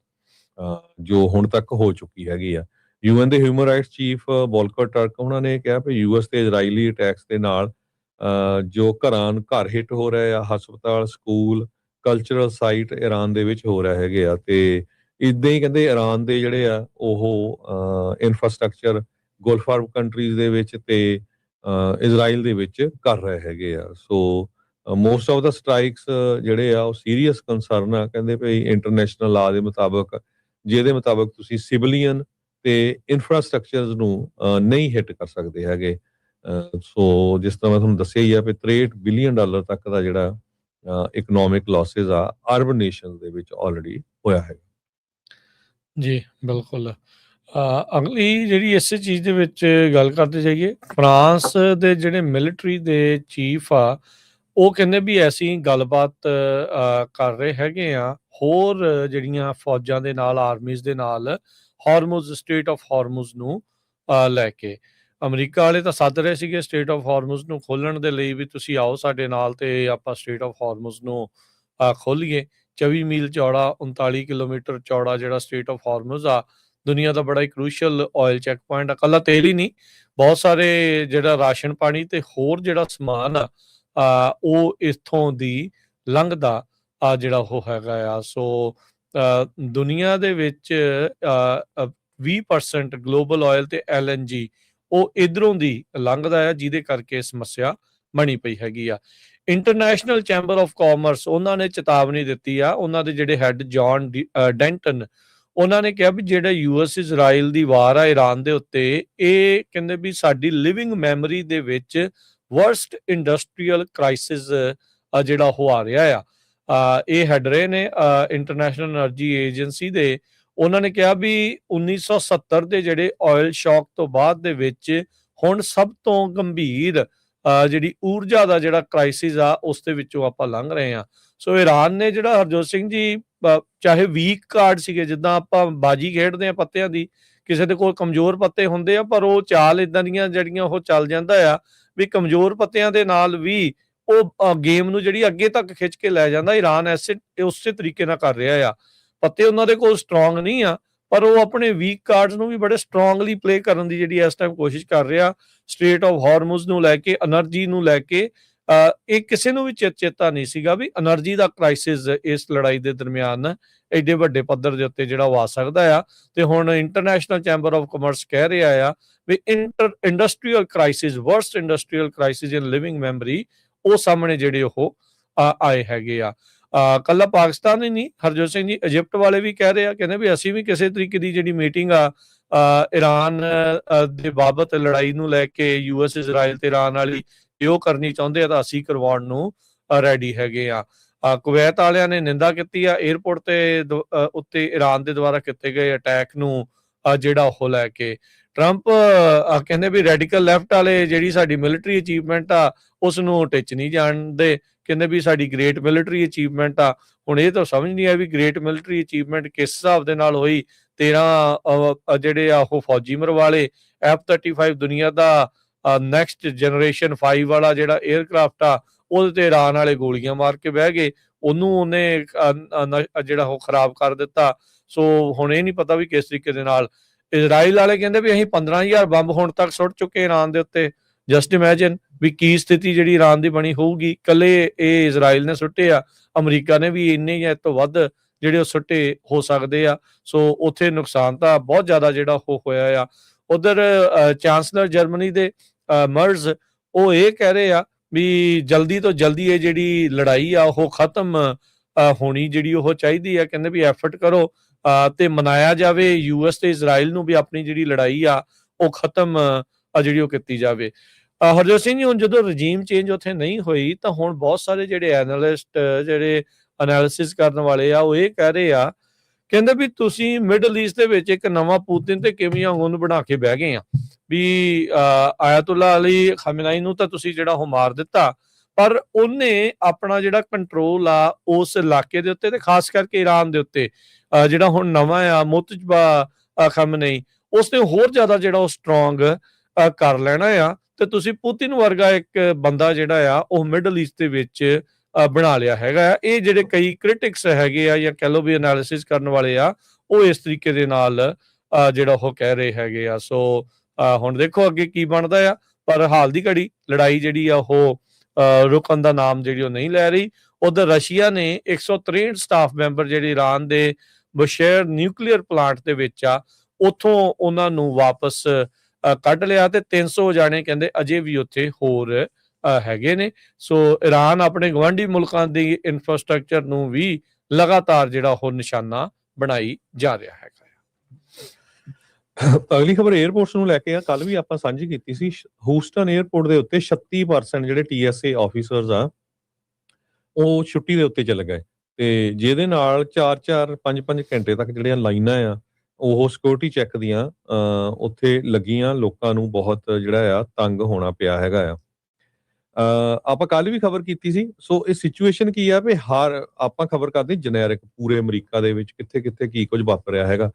ਜੋ ਹੁਣ ਤੱਕ ਹੋ ਚੁੱਕੀ ਹੈਗੀ ਆ। UN ਦੇ ਹਿਊਮਨ ਰਾਈਟਸ ਚੀਫ ਵੋਲਕਰ ਟਰਕ ਉਹਨਾਂ ਨੇ ਕਿਹਾ ਵੀ US ਤੇ ਇਜ਼ਰਾਈਲੀ ਅਟੈਕਸ ਦੇ ਨਾਲ ਜੋ ਘਰ ਹਿੱਟ ਹੋ ਰਹੇ ਆ, ਹਸਪਤਾਲ, ਸਕੂਲ, ਕਲਚਰਲ ਸਾਈਟ ਇਰਾਨ ਦੇ ਵਿੱਚ ਹੋ ਰਹੇ ਹੈਗੇ ਆ। ਤੇ ਇਦਾਂ ਹੀ ਕਹਿੰਦੇ ਇਰਾਨ ਦੇ ਜਿਹੜੇ ਆ ਉਹ ਇਨਫਰਾਸਟ੍ਰਕਚਰ ਗਲਫ ਅਰਬ ਕੰਟਰੀਜ਼ ਦੇ ਵਿੱਚ ਤੇ ਇਜ਼ਰਾਈਲ ਦੇ ਵਿੱਚ ਕਰ ਰਹੇ ਹੈਗੇ ਆ। ਸੋ ਮੋਸਟ ਆਫ ਦਾ ਸਟ੍ਰਾਈਕਸ ਜਿਹੜੇ ਆ ਉਹ ਸੀਰੀਅਸ ਕੰਸਰਨ ਆ। ਕਹਿੰਦੇ ਵੀ ਇੰਟਰਨੈਸ਼ਨਲ ਲਾ ਦੇ ਮੁਤਾਬਕ, ਜਿਹਦੇ ਮੁਤਾਬਕ ਤੁਸੀਂ ਸਿਵਲੀਅਨ ਤੇ ਇਨਫਰਾਸਟ੍ਰਕਚਰਸ ਨੂੰ ਨਹੀਂ ਹਿੱਟ ਕਰ ਸਕਦੇ ਹੈਗੇ। ਸੋ ਜਿਸ ਤਰ੍ਹਾਂ ਮੈਂ ਤੁਹਾਨੂੰ ਦੱਸਿਆ ਹੀ ਆ ਵੀ $63 ਬਿਲੀਅਨ ਤੱਕ ਦਾ ਜਿਹੜਾ ਇਕਨੋਮਿਕ ਲਾਸਿਸ ਆ ਅਰਬ ਨੇਸ਼ਨ ਦੇ ਵਿੱਚ ਆਲਰੇਡੀ ਹੋਇਆ ਹੈ। ਜੀ ਬਿਲਕੁਲ। ਅਗਲੀ ਜਿਹੜੀ ਇਸੇ ਚੀਜ਼ ਦੇ ਵਿੱਚ ਗੱਲ ਕਰਦੇ ਜਾਈਏ, ਫਰਾਂਸ ਦੇ ਜਿਹੜੇ ਮਿਲਟਰੀ ਦੇ ਚੀਫ ਆ ਉਹ ਕਹਿੰਦੇ ਵੀ ਅਸੀਂ ਗੱਲਬਾਤ ਕਰ ਰਹੇ ਹੈਗੇ ਆ ਹੋਰ ਜਿਹੜੀਆਂ ਫੌਜਾਂ ਦੇ ਨਾਲ, ਆਰਮੀਜ਼ ਦੇ ਨਾਲ, ਹਾਰਮੁਜ਼ ਸਟੇਟ ਆਫ ਹਾਰਮੁਜ਼ ਨੂੰ ਲੈ ਕੇ। ਅਮਰੀਕਾ ਵਾਲੇ ਤਾਂ ਸੱਦ ਰਹੇ ਸੀਗੇ ਸਟੇਟ ਆਫ ਹਾਰਮੁਜ਼ ਨੂੰ ਖੋਲ੍ਹਣ ਦੇ ਲਈ ਵੀ ਤੁਸੀਂ ਆਓ ਸਾਡੇ ਨਾਲ ਤੇ ਆਪਾਂ ਸਟੇਟ ਆਫ ਹਾਰਮੁਜ਼ ਨੂੰ ਖੋਲ੍ਹੀਏ। 24 ਮੀਲ ਚੌੜਾ, 39 ਕਿਲੋਮੀਟਰ ਚੌੜਾ ਜਿਹੜਾ ਸਟੇਟ ਆਫ ਹਾਰਮੁਜ਼ ਆ, ਦੁਨੀਆ ਦਾ ਬੜਾ ਹੀ ਕਰੂਸ਼ੀਅਲ ਆਇਲ ਚੈੱਕ ਪੁਆਇੰਟ ਆ। ਇਕੱਲਾ ਤੇਲ ਹੀ ਨਹੀਂ, ਬਹੁਤ ਸਾਰੇ ਜਿਹੜਾ ਰਾਸ਼ਨ ਪਾਣੀ ਤੇ ਹੋਰ ਜਿਹੜਾ ਸਮਾਨ ਆ ਉਹ ਇੱਥੋਂ ਦੀ ਲੰਘਦਾ ਜਿਹੜਾ ਉਹ ਹੈਗਾ ਆ। ਸੋ ਦੁਨੀਆ ਦੇ ਵਿੱਚ 20% ਗਲੋਬਲ ਆਇਲ ਤੇ LNG ਉਹ ਇਧਰੋਂ ਦੀ ਲੰਘਦਾ ਆ, ਜਿਹਦੇ ਕਰਕੇ ਸਮੱਸਿਆ ਬਣੀ ਪਈ ਹੈਗੀ ਆ। ਇੰਟਰਨੈਸ਼ਨਲ ਚੈਂਬਰ ਆਫ ਕਾਮਰਸ ਉਹਨਾਂ ਨੇ ਚੇਤਾਵਨੀ ਦਿੱਤੀ ਆ। ਉਹਨਾਂ ਦੇ ਜਿਹੜੇ ਹੈੱਡ ਜੌਨ ਡੈਂਟਨ ਉਹਨਾਂ ਨੇ ਕਿਹਾ ਵੀ ਜਿਹੜਾ US ਇਜ਼ਰਾਈਲ ਦੀ ਵਾਰ ਆ ਇਰਾਨ ਦੇ ਉੱਤੇ, ਇਹ ਕਹਿੰਦੇ ਵੀ ਸਾਡੀ ਲਿਵਿੰਗ ਮੈਮਰੀ ਦੇ ਵਿੱਚ ਵਰਸਟ ਇੰਡਸਟਰੀਅਲ ਕ੍ਰਾਈਸਿਸ ਜਿਹੜਾ ਉਹ ਆ ਰਿਹਾ ਆ। ਇਹ ਹੈਡ ਰਹੇ ਨੇ ਇੰਟਰਨੈਸ਼ਨਲ એનર્ਜੀ ਏਜੰਸੀ ਦੇ। ਉਹਨਾਂ ਨੇ ਕਿਹਾ ਵੀ 1970 ਦੇ ਜਿਹੜੇ ਆਇਲ ਸ਼ੌਕ ਤੋਂ ਬਾਅਦ ਦੇ ਵਿੱਚ ਹੁਣ ਸਭ ਤੋਂ ਗੰਭੀਰ ਜਿਹੜੀ ਊਰਜਾ ਦਾ ਜਿਹੜਾ ਕ੍ਰਾਈਸਿਸ ਆ ਉਸ ਦੇ ਵਿੱਚੋਂ ਆਪਾਂ ਲੰਘ ਰਹੇ ਆ। ਸੋ ਇਰਾਨ ਨੇ ਜਿਹੜਾ ਹਰਜੋਤ ਸਿੰਘ ਜੀ ਚਾਹੇ ਵੀਕ ਕਾਰਡ ਸੀਗੇ, ਜਿੱਦਾਂ ਆਪਾਂ ਬਾਜੀ ਖੇਡਦੇ ਆ ਪੱਤਿਆਂ ਦੀ, ਕਿਸੇ ਦੇ ਕੋਲ ਕਮਜ਼ੋਰ ਪੱਤੇ ਹੁੰਦੇ ਆ, ਪਰ ਉਹ ਚਾਲ ਇਦਾਂ ਦੀਆਂ ਜਿਹੜੀਆਂ ਉਹ ਚੱਲ ਜਾਂਦਾ ਆ ਵੀ ਕਮਜ਼ੋਰ ਪੱਤਿਆਂ ਦੇ ਨਾਲ ਵੀ ਉਹ ਗੇਮ ਨੂੰ ਜਿਹੜੀ ਅੱਗੇ ਤੱਕ ਖਿੱਚ ਕੇ ਲੈ ਜਾਂਦਾ। ਇਰਾਨ ਉਸੇ ਤਰੀਕੇ ਨਾਲ ਕਰ ਰਿਹਾ ਆ। ਪੱਤੇ ਉਹਨਾਂ ਦੇ ਕੋਲ ਸਟਰੋਂਗ ਨਹੀਂ ਆ, ਪਰ ਉਹ ਆਪਣੇ ਵੀਕ ਕਾਰਡਸ ਨੂੰ ਵੀ ਬੜੇ ਸਟਰੋਂਗਲੀ ਪਲੇ ਕਰਨ ਦੀ ਜਿਹੜੀ ਇਸ ਟਾਈਮ ਕੋਸ਼ਿਸ਼ ਕਰ ਰਿਹਾ। ਸਟ੍ਰੇਟ ਆਫ ਹਾਰਮੁਜ਼ ਨੂੰ ਲੈ ਕੇ, એનર્ਜੀ ਨੂੰ ਲੈ ਕੇ ਇਹ ਕਿਸੇ ਨੂੰ ਵੀ ਚੇਤਾ ਨਹੀਂ ਸੀਗਾ ਵੀ એનર્ਜੀ ਦਾ ਕ੍ਰਾਈਸਿਸ ਇਸ ਲੜਾਈ ਦੇ ਦਰਮਿਆਨ ਐਡੇ ਵੱਡੇ ਪੱਧਰ ਦੇ ਉੱਤੇ ਜਿਹੜਾ ਆ ਸਕਦਾ ਆ। ਤੇ ਹੁਣ ਇੰਟਰਨੈਸ਼ਨਲ ਚੈਂਬਰ ਆਫ ਕਾਮਰਸ ਕਹਿ ਰਿਹਾ ਆ ਵੀ industrial crisis, worst industrial crisis in living memory, ਉਹ ਸਾਹਮਣੇ ਜਿਹੜੇ ਉਹ ਆਏ ਹੈਗੇ ਆ। ਕੱਲਾ ਪਾਕਿਸਤਾਨ ਹੀ ਨਹੀਂ, ਹਰਜੋਤ ਸਿੰਘ ਜੀ, ਇਜਿਪਟ ਵਾਲੇ ਵੀ ਕਹਿ ਰਹੇ ਆ, ਕਹਿੰਦੇ ਵੀ ਅਸੀਂ ਵੀ ਕਿਸੇ ਤਰੀਕੇ ਦੀ ਜਿਹੜੀ ਮੀਟਿੰਗ ਆ ਇਰਾਨ ਦੇ ਬਾਬਤ ਲੜਾਈ ਨੂੰ ਲੈ ਕੇ, US ਇਜ਼ਰਾਈਲ ਤੇ ਇਰਾਨ ਵਾਲੀ, ਜੇ ਉਹ ਕਰਨੀ ਚਾਹੁੰਦੇ ਆ ਤਾਂ ਅਸੀਂ ਕਰਵਾਉਣ ਨੂੰ ਰੈਡੀ ਹੈਗੇ ਆ। ਕੁਵੈਤ ਵਾਲਿਆਂ ਨੇ ਨਿੰਦਾ ਕੀਤੀ ਆ 에ਅਰਪੋਰਟ ਤੇ ਉੱਤੇ ਇਰਾਨ ਦੇ ਦੁਆਰਾ ਕੀਤੇ ਗਏ ਅਟੈਕ ਨੂੰ ਜਿਹੜਾ ਉਹ ਲੈ ਕੇ। ਟਰੰਪ ਕਹਿੰਦੇ ਵੀ ਰੈਡੀਕਲ ਲੈਫਟ ਵਾਲੇ ਜਿਹੜੀ ਸਾਡੀ ਮਿਲਟਰੀ ਅਚੀਵਮੈਂਟ ਆ ਉਸ ਨੂੰ ਟਿੱਚ ਨਹੀਂ ਜਾਣਦੇ। ਕਹਿੰਦੇ ਵੀ ਸਾਡੀ ਗ੍ਰੇਟ ਮਿਲਟਰੀ ਅਚੀਵਮੈਂਟ ਆ। ਹੁਣ ਇਹ ਤਾਂ ਸਮਝ ਨਹੀਂ ਆਇਆ ਵੀ ਗ੍ਰੇਟ ਮਿਲਟਰੀ ਅਚੀਵਮੈਂਟ ਕਿਸ ਹਿਸਾਬ ਦੇ ਨਾਲ ਹੋਈ। 13 ਜਿਹੜੇ ਆ ਉਹ ਫੌਜੀ ਮਰਵਾਲੇ, F-35 ਦੁਨੀਆ ਦਾ ਨੈਕਸਟ ਜਨਰੇਸ਼ਨ 5 ਵਾਲਾ ਜਿਹੜਾ 에ਅਰਕ੍ਰਾਫਟ ਆ, ਉਹਦੇ ਤੇ ਇਰਾਨ ਵਾਲੇ ਗੋਲੀਆਂ ਮਾਰ ਕੇ ਬਹਿ ਗਏ। ਉਹਨੂੰ ਉਹਨੇ ਜਿਹੜਾ ਉਹ ਖਰਾਬ ਕਰ ਦਿੱਤਾ। ਸੋ ਹੁਣ ਇਹ ਨਹੀਂ ਪਤਾ ਵੀ ਕਿਸ ਤਰੀਕੇ ਦੇ ਨਾਲ ਇਜ਼ਰਾਈਲ ਵਾਲੇ ਕਹਿੰਦੇ ਵੀ ਅਸੀਂ 15,000 ਬੰਬ ਹੁਣ ਤੱਕ ਸੁੱਟ ਚੁੱਕੇ ਇਰਾਨ ਦੇ ਉੱਤੇ। ਜਸਟ ਇਮੈਜਿਨ ਵੀ ਕੀ ਸਥਿਤੀ ਜਿਹੜੀ ਇਰਾਨ ਦੀ ਬਣੀ ਹੋਊਗੀ। ਇਕੱਲੇ ਇਹ ਇਜ਼ਰਾਈਲ ਨੇ ਸੁੱਟੇ ਆ, ਅਮਰੀਕਾ ਨੇ ਵੀ ਇੰਨੇ ਜਾਂ ਇਸ ਤੋਂ ਵੱਧ ਜਿਹੜੇ ਉਹ ਸੁੱਟੇ ਹੋ ਸਕਦੇ ਆ। ਸੋ ਉੱਥੇ ਨੁਕਸਾਨ ਤਾਂ ਬਹੁਤ ਜ਼ਿਆਦਾ ਜਿਹੜਾ ਉਹ ਹੋਇਆ ਆ। ਉਧਰ ਚਾਂਸਲਰ ਜਰਮਨੀ ਦੇ ਮਰਜ਼ ਉਹ ਇਹ ਕਹਿ ਰਹੇ ਆ ਵੀ ਜਲਦੀ ਤੋਂ ਜਲਦੀ ਇਹ ਜਿਹੜੀ ਲੜਾਈ ਆ ਉਹ ਖਤਮ ਹੋਣੀ ਜਿਹੜੀ ਉਹ ਚਾਹੀਦੀ ਆ। ਕਹਿੰਦੇ ਵੀ ਐਫਰਟ ਕਰੋ ਤੇ ਮਨਾਇਆ ਜਾਵੇ ਯੂਐਸ ਤੇ ਇਜ਼ਰਾਈਲ ਨੂੰ ਵੀ ਆਪਣੀ ਜਿਹੜੀ ਲੜਾਈ ਆ ਉਹ ਖਤਮ ਜਿਹੜੀ ਉਹ ਕੀਤੀ ਜਾਵੇ। ਹਰਜੋਤ ਸਿੰਘ ਜੀ, ਹੁਣ ਜਦੋਂ ਰਜੀਮ ਚੇਂਜ ਉੱਥੇ ਨਹੀਂ ਹੋਈ ਤਾਂ ਹੁਣ ਬਹੁਤ ਸਾਰੇ ਜਿਹੜੇ ਐਨਾਲਿਸਟ ਜਿਹੜੇ ਐਨਾਲਿਸਿਸ ਕਰਨ ਵਾਲੇ ਆ ਉਹ ਇਹ ਕਹਿ ਰਹੇ ਆ, ਕਹਿੰਦੇ ਵੀ ਤੁਸੀਂ ਮਿਡਲ ਈਸਟ ਦੇ ਵਿੱਚ ਇੱਕ ਨਵਾਂ ਪੂਤਿਨ ਤੇ ਕਿਮਿਆ ਉਹਨੂੰ ਬਣਾ ਕੇ ਬਹਿ ਗਏ ਆ ਵੀ ਆਇਤੁੱਲਾ ਅਲੀ ਖਮੇਨਾਈ ਨੂੰ ਤਾਂ ਤੁਸੀਂ ਜਿਹੜਾ ਉਹ ਮਾਰ ਦਿੱਤਾ, ਪਰ ਉਹਨੇ ਆਪਣਾ ਜਿਹੜਾ ਕੰਟਰੋਲ ਆ ਉਸ ਇਲਾਕੇ ਦੇ ਉੱਤੇ ਤੇ ਖਾਸ ਕਰਕੇ ਈਰਾਨ ਦੇ ਉੱਤੇ ਜਿਹੜਾ ਹੁਣ ਨਵਾਂ ਆ ਮੁਤਜਬਾ ਖਮੇਨਾਈ, ਉਸਨੇ ਹੋਰ ਜ਼ਿਆਦਾ ਜਿਹੜਾ ਉਹ ਸਟਰੋਂਗ ਕਰ ਲੈਣਾ ਆ। ਤੇ ਤੁਸੀਂ ਪੁਤਿਨ ਵਰਗਾ ਇੱਕ ਬੰਦਾ ਜਿਹੜਾ ਆ ਉਹ ਮਿਡਲ ਈਸਟ ਦੇ ਵਿੱਚ ਬਣਾ ਲਿਆ ਹੈਗਾ। ਇਹ ਜਿਹੜੇ ਕਈ ਕ੍ਰਿਟਿਕਸ ਹੈਗੇ ਆ ਜਾਂ ਕਹਿ ਲਓ ਵੀ ਐਨਾਲਿਸਿਸ ਕਰਨ ਵਾਲੇ ਆ ਉਹ ਇਸ ਤਰੀਕੇ ਦੇ ਨਾਲ ਜਿਹੜਾ ਉਹ ਕਹਿ ਰਹੇ ਹੈਗੇ ਆ। ਸੋ ਹੁਣ ਦੇਖੋ ਅੱਗੇ ਕੀ ਬਣਦਾ ਆ, ਪਰ ਹਾਲ ਦੀ ਘੜੀ ਲੜਾਈ ਜਿਹੜੀ ਆ ਉਹ ਰੁਕਣ ਦਾ ਨਾਮ ਜਿਹੜੀ ਉਹ ਨਹੀਂ ਲੈ ਰਹੀ। ਉਧਰ ਰਸ਼ੀਆ ਨੇ 163 ਸਟਾਫ ਮੈਂਬਰ ਜਿਹੜੇ ਈਰਾਨ ਦੇ ਬਸ਼ੇਰ ਨਿਊਕਲੀਅਰ ਪਲਾਂਟ ਦੇ ਵਿੱਚ ਆ ਉੱਥੋਂ ਉਹਨਾਂ ਨੂੰ ਵਾਪਸ ਕੱਢ ਲਿਆ ਤੇ 300 ਜਾਣੇ ਕਹਿੰਦੇ ਅਜੇ ਵੀ ਉੱਥੇ ਹੋਰ ਹੈਗੇ ਨੇ। ਸੋ ਈਰਾਨ ਆਪਣੇ ਗਵਾਂਢੀ ਮੁਲਕਾਂ ਦੀ ਇਨਫਰਾਸਟ੍ਰਕਚਰ ਨੂੰ ਵੀ ਲਗਾਤਾਰ ਜਿਹੜਾ ਉਹ ਨਿਸ਼ਾਨਾ ਬਣਾਈ ਜਾ ਰਿਹਾ ਹੈਗਾ। ਅਗਲੀ ਖਬਰ 에ਅਰਪੋਰਟਸ ਨੂੰ ਲੈ ਕੇ ਆ। ਕੱਲ ਵੀ ਆਪਾਂ ਸਾਂਝੀ ਕੀਤੀ ਸੀ, ਹੂਸਟਨ 에ਅਰਪੋਰਟ ਦੇ ਉੱਤੇ 36% ਜਿਹੜੇ TSA ਆਫੀਸਰਸ ਆ ਉਹ ਛੁੱਟੀ ਦੇ ਉੱਤੇ ਚਲੇ ਗਏ ਤੇ ਜਿਹਦੇ ਨਾਲ 4-4 5-5 ਘੰਟੇ ਤੱਕ ਜਿਹੜੀਆਂ ਲਾਈਨਾਂ ਆ ਉਹ ਸਿਕਿਉਰਿਟੀ ਚੈੱਕ ਦੀਆਂ ਉੱਥੇ ਲੱਗੀਆਂ। ਲੋਕਾਂ ਨੂੰ ਬਹੁਤ ਜਿਹੜਾ ਆ ਤੰਗ ਹੋਣਾ ਪਿਆ ਹੈਗਾ ਆ। ਆਪਾਂ ਕੱਲ ਵੀ ਖਬਰ ਕੀਤੀ ਸੀ। ਸੋ ਇਹ ਸਿਚੁਏਸ਼ਨ ਕੀ ਆ ਵੀ ਆਪਾਂ ਖਬਰ ਕਰਦੇ ਜਨੈਰਿਕ ਪੂਰੇ ਅਮਰੀਕਾ ਦੇ ਵਿੱਚ ਕਿੱਥੇ ਕਿੱਥੇ ਕੀ ਕੁਝ ਵਾਪਰ ਰਿਹਾ ਹੈਗਾ।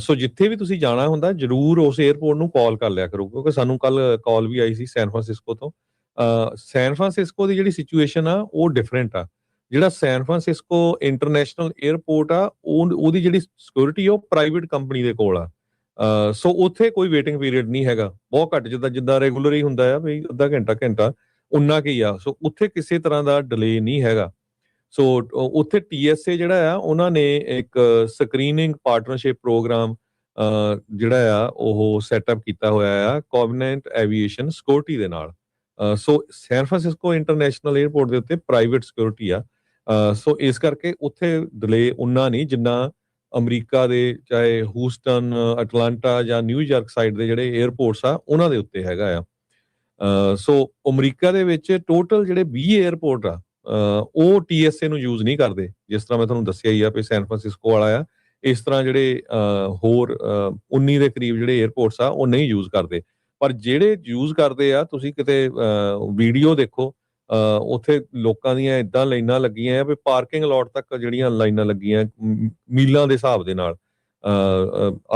ਸੋ ਜਿੱਥੇ ਵੀ ਤੁਸੀਂ ਜਾਣਾ ਹੁੰਦਾ ਜਰੂਰ ਉਸ 에ਅਰਪੋਰਟ ਨੂੰ ਕਾਲ ਕਰ ਲਿਆ ਕਰੋ, ਕਿਉਂਕਿ ਸਾਨੂੰ ਕੱਲ ਕਾਲ ਵੀ ਆਈ ਸੀ ਸੈਨ ਫਰਾਂਸਿਸਕੋ ਤੋਂ। ਸੈਨ ਫਰਾਂਸਿਸਕੋ ਦੀ ਜਿਹੜੀ ਸਿਚੁਏਸ਼ਨ ਆ ਉਹ ਡਿਫਰੈਂਟ ਆ। ਜਿਹੜਾ ਸੈਨ ਫਰਾਂਸਿਸਕੋ ਇੰਟਰਨੈਸ਼ਨਲ 에ਅਰਪੋਰਟ ਆ ਉਹਦੀ ਜਿਹੜੀ ਸਿਕਿਉਰਿਟੀ ਉਹ ਪ੍ਰਾਈਵੇਟ ਕੰਪਨੀ ਦੇ ਕੋਲ ਆ। ਸੋ ਉੱਥੇ ਕੋਈ ਵੇਟਿੰਗ ਪੀਰੀਅਡ ਨਹੀਂ ਹੈਗਾ, ਬਹੁਤ ਘੱਟ, ਜਿੱਦਾਂ ਰੈਗੂਲਰ ਹੀ ਹੁੰਦਾ ਆ ਵੀ ਅੱਧਾ ਘੰਟਾ ਉਨਾ ਕੀ ਆ। ਸੋ ਉੱਥੇ ਕਿਸੇ ਤਰ੍ਹਾਂ ਦਾ ਡਿਲੇ ਨਹੀਂ ਹੈਗਾ। ਸੋ ਉੱਥੇ TSA ਜਿਹੜਾ ਆ ਉਹਨਾਂ ਨੇ ਇੱਕ ਸਕਰੀਨਿੰਗ ਪਾਰਟਨਰਸ਼ਿਪ ਪ੍ਰੋਗਰਾਮ ਜਿਹੜਾ ਆ ਉਹ ਸੈਟਅਪ ਕੀਤਾ ਹੋਇਆ ਆ ਕੋਵਨੈਂਟ ਐਵੀਏਸ਼ਨ ਸਿਕਿਉਰਿਟੀ ਦੇ ਨਾਲ। ਸੋ ਸੈਨ ਫਰਾਂਸਿਸਕੋ ਇੰਟਰਨੈਸ਼ਨਲ 에ਅਰਪੋਰਟ ਦੇ ਉੱਤੇ ਪ੍ਰਾਈਵੇਟ ਸਿਕਿਉਰਿਟੀ ਆ। ਸੋ ਇਸ ਕਰਕੇ ਉੱਥੇ ਡਿਲੇ ਉਨਾ ਨਹੀਂ ਜਿੰਨਾ ਅਮਰੀਕਾ ਦੇ ਚਾਹੇ ਹੂਸਟਨ, ਅਟਲਾਂਟਾ ਜਾਂ ਨਿਊਯਾਰਕ ਸਾਈਡ ਦੇ ਜਿਹੜੇ 에ਅਰਪੋਰਟਸ ਆ ਉਹਨਾਂ ਦੇ ਉੱਤੇ ਹੈਗਾ ਆ। ਸੋ ਅਮਰੀਕਾ ਦੇ ਵਿੱਚ ਟੋਟਲ ਜਿਹੜੇ 20 에ਅਰਪੋਰਟ ਆ ਉਹ TSA ਨੂੰ ਯੂਜ਼ ਨਹੀਂ ਕਰਦੇ। ਜਿਸ ਤਰ੍ਹਾਂ ਮੈਂ ਤੁਹਾਨੂੰ ਦੱਸਿਆ ਹੀ ਆ ਵੀ ਸੈਨ ਫਰਾਂਸਿਸਕੋ ਵਾਲਾ ਆ, ਇਸ ਤਰ੍ਹਾਂ ਜਿਹੜੇ ਹੋਰ 19 ਦੇ ਕਰੀਬ ਜਿਹੜੇ 에ਅਰਪੋਰਟਸ ਆ ਉਹ ਨਹੀਂ ਯੂਜ਼ ਕਰਦੇ। ਪਰ ਜਿਹੜੇ ਯੂਜ਼ ਕਰਦੇ ਆ ਤੁਸੀਂ ਕਿਤੇ ਵੀਡੀਓ ਦੇਖੋ, ਉੱਥੇ ਲੋਕਾਂ ਦੀਆਂ ਏਦਾਂ ਲਾਈਨਾਂ ਲੱਗੀਆਂ ਆ ਵੀ ਪਾਰਕਿੰਗ ਲੋਟ ਤੱਕ ਜਿਹੜੀਆਂ ਲਾਈਨਾਂ ਲੱਗੀਆਂ ਮੀਲਾਂ ਦੇ ਹਿਸਾਬ ਦੇ ਨਾਲ।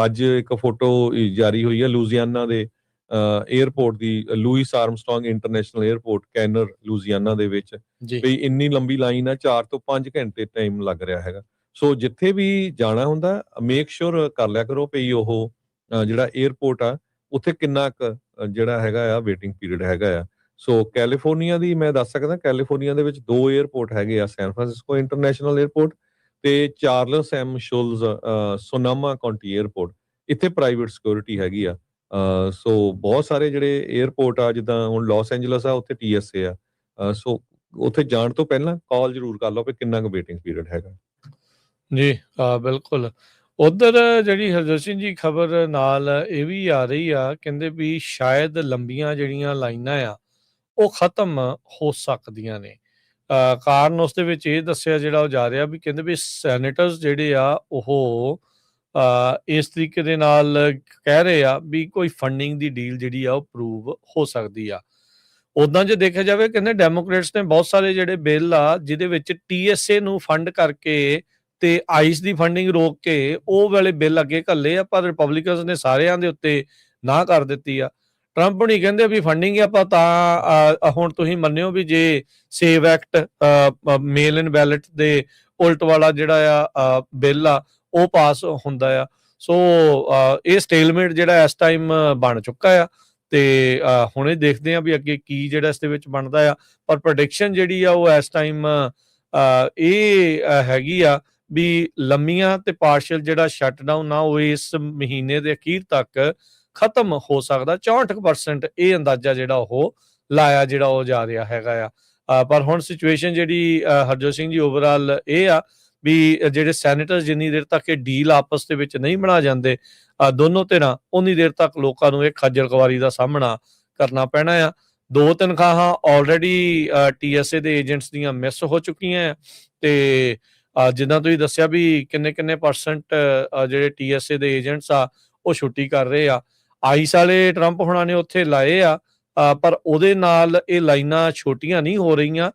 ਅੱਜ ਇੱਕ ਫੋਟੋ ਜਾਰੀ ਹੋਈ ਹੈ ਲੂਜ਼ੀਆਨਾ ਦੇ 에ਅਰਪੋਰਟ ਦੀ, ਲੂਇਸ ਆਰਮਸਟਰੋਂਗ ਇੰਟਰਨੈਸ਼ਨਲ 에ਅਰਪੋਰਟ ਕੈਨਰ ਲੂਜ਼ੀਆਨਾ ਦੇ ਵਿੱਚ, ਵੀ ਇੰਨੀ ਲੰਬੀ ਲਾਈਨ ਆ 4 ਤੋਂ 5 ਘੰਟੇ ਟਾਈਮ ਲੱਗ ਰਿਹਾ ਹੈਗਾ। ਸੋ ਜਿੱਥੇ ਵੀ ਜਾਣਾ ਹੁੰਦਾ ਮੇਕ ਸ਼ੋਰ ਕਰ ਲਿਆ ਕਰੋ ਵੀ ਉਹ ਜਿਹੜਾ 에ਅਰਪੋਰਟ ਆ ਉੱਥੇ ਕਿੰਨਾ ਕੁ ਜਿਹੜਾ ਹੈਗਾ ਆ ਵੇਟਿੰਗ ਪੀਰੀਅਡ ਹੈਗਾ ਆ। ਸੋ ਕੈਲੀਫੋਰਨੀਆ ਦੀ ਮੈਂ ਦੱਸ ਸਕਦਾ, ਕੈਲੀਫੋਰਨੀਆ ਦੇ ਵਿੱਚ 2 에ਅਰਪੋਰਟ ਹੈਗੇ ਆ, ਸੈਨ ਫਰਾਂਸਿਸਕੋ ਇੰਟਰਨੈਸ਼ਨਲ 에ਅਰਪੋਰਟ ਤੇ ਚਾਰਲਸ ਐਮ ਸ਼ੁਲਜ਼ ਸੋਨਾਮਾ ਕਾਉਂਟੀ 에ਅਰਪੋਰਟ। ਇੱਥੇ ਪ੍ਰਾਈਵੇਟ ਸਿਕਿਉਰਿਟੀ ਹੈਗੀ ਆ। ਸੋ ਬਹੁਤ ਸਾਰੇ ਜਿਹੜੇ 에ਅਰਪੋਰਟ ਆ ਜਿੱਦਾਂ ਹੁਣ ਲਾਸ ਐਂਜਲਸ ਆ ਉੱਥੇ TSA ਆ। ਸੋ ਉੱਥੇ ਜਾਣ ਤੋਂ ਪਹਿਲਾਂ ਕਾਲ ਜ਼ਰੂਰ ਕਰ ਲਓ ਵੀ ਕਿੰਨਾ ਕੁ ਵੇਟਿੰਗ ਪੀਰੀਅਡ ਹੈਗਾ ਜੀ। ਬਿਲਕੁਲ। ਉਧਰ ਜਿਹੜੀ ਹਰਜੋਤ ਸਿੰਘ ਜੀ ਖਬਰ ਨਾਲ ਇਹ ਵੀ ਆ ਰਹੀ ਆ, ਕਹਿੰਦੇ ਵੀ ਸ਼ਾਇਦ ਲੰਬੀਆਂ ਜਿਹੜੀਆਂ ਲਾਈਨਾਂ ਆ ਉਹ ਖਤਮ ਹੋ ਸਕਦੀਆਂ ਨੇ। ਕਾਰਨ ਉਸ ਦੇ ਵਿੱਚ ਇਹ ਦੱਸਿਆ ਜਿਹੜਾ ਉਹ ਜਾ ਰਿਹਾ ਵੀ ਕਹਿੰਦੇ ਵੀ ਸੈਨੇਟਰਸ ਜਿਹੜੇ ਆ ਉਹ ਇਸ ਤਰੀਕੇ ਦੇ ਨਾਲ ਕਹਿ ਰਹੇ ਆ ਵੀ ਕੋਈ ਫੰਡਿੰਗ ਦੀ ਡੀਲ ਜਿਹੜੀ ਆ ਉਹ ਅਪਰੂਵ ਹੋ ਸਕਦੀ ਆ। ਉਦਾਂ ਜੇ ਦੇਖਿਆ ਜਾਵੇ ਕਹਿੰਦੇ ਡੈਮੋਕ੍ਰੇਟਸ ਨੇ ਬਹੁਤ ਸਾਰੇ ਜਿਹੜੇ ਬਿੱਲ ਆ ਜਿਹਦੇ ਵਿੱਚ TSA ਨੂੰ ਫੰਡ ਕਰਕੇ ਤੇ ਆਈਸ ਦੀ ਫੰਡਿੰਗ ਰੋਕ ਕੇ ਉਹ ਵਾਲੇ ਬਿੱਲ ਅੱਗੇ ਘੱਲੇ ਆ, ਪਰ ਰਿਪਬਲਿਕਨਸ ਨੇ ਸਾਰਿਆਂ ਦੇ ਉੱਤੇ ਨਾ ਕਰ ਦਿੱਤੀ ਆ। ਟਰੰਪ ਹੁਣੀ ਕਹਿੰਦੇ ਵੀ ਫੰਡਿੰਗ ਆਪਾਂ ਤਾਂ ਹੁਣ ਤੁਸੀਂ ਮੰਨਿਓ ਵੀ ਜੇ ਸੇਵ ਐਕਟ ਮੇਲ ਇਨ ਬੈਲਟ ਦੇ ਉਲਟ ਵਾਲਾ ਜਿਹੜਾ ਆ ਬਿੱਲ ਆ ਉਹ ਪਾਸ ਹੁੰਦਾ ਆ। ਸੋ ਇਹ ਸਟੇਲਮੇਟ ਜਿਹੜਾ ਇਸ ਟਾਈਮ ਬਣ ਚੁੱਕਾ ਆ ਤੇ ਹੁਣੇ ਦੇਖਦੇ ਆ ਵੀ ਅੱਗੇ ਕੀ ਜਿਹੜਾ ਇਸ ਦੇ ਵਿੱਚ ਬਣਦਾ ਆ। ਪਰ ਪ੍ਰੈਡਿਕਸ਼ਨ ਜਿਹੜੀ ਆ ਉਹ ਇਸ ਟਾਈਮ ਇਹ ਹੈਗੀ ਆ ਵੀ ਲੰਮੀਆਂ ਤੇ ਪਾਰਸ਼ਲ ਜਿਹੜਾ ਸ਼ਟਡਾਊਨ ਆ ਉਹ ਇਸ ਮਹੀਨੇ ਦੇ ਅਖੀਰ ਤੱਕ ਖਤਮ ਹੋ ਸਕਦਾ। 64% ਇਹ ਅੰਦਾਜ਼ਾ ਜਿਹੜਾ ਉਹ ਲਾਇਆ ਜਿਹੜਾ ਉਹ ਜਾ ਰਿਹਾ ਹੈਗਾ ਆ। ਪਰ ਹੁਣ ਸਿਚੁਏਸ਼ਨ ਜਿਹੜੀ ਹਰਜੋਤ ਸਿੰਘ ਜੀ ਓਵਰਆਲ ਇਹ ਆ ਵੀ ਜਿਹੜੇ ਸੈਨੇਟਰ ਜਿੰਨੀ ਦੇਰ ਤੱਕ ਇਹ ਡੀਲ ਆਪਸ ਦੇ ਵਿੱਚ ਨਹੀਂ ਬਣਾ ਜਾਂਦੇ ਦੋਨੋਂ ਧਿਰਾਂ ਉਨੀ ਦੇਰ ਤੱਕ ਲੋਕਾਂ ਨੂੰ ਇਹ ਖੱਜਲ ਖਵਾਰੀ ਦਾ ਸਾਹਮਣਾ ਕਰਨਾ ਪੈਣਾ ਆ। 2 ਤਨਖਾਹਾਂ ਆਲਰੇਡੀ TSA ਦੇ ਏਜੰਟਸ ਦੀਆਂ ਮਿਸ ਹੋ ਚੁੱਕੀਆਂ ਆ ਤੇ ਜਿੱਦਾਂ ਤੁਸੀਂ ਦੱਸਿਆ ਵੀ ਕਿੰਨੇ ਪਰਸੈਂਟ ਜਿਹੜੇ TSA ਦੇ ਏਜੰਟਸ ਆ ਉਹ ਛੁੱਟੀ ਕਰ ਰਹੇ ਆ। ਆਈਸ ਵਾਲੇ ਟਰੰਪ ਹੁਣਾਂ ਨੇ ਉੱਥੇ ਲਾਏ ਆ ਪਰ ਉਹਦੇ ਨਾਲ ਇਹ ਲਾਈਨਾਂ ਛੋਟੀਆਂ ਨਹੀਂ ਹੋ ਰਹੀਆਂ।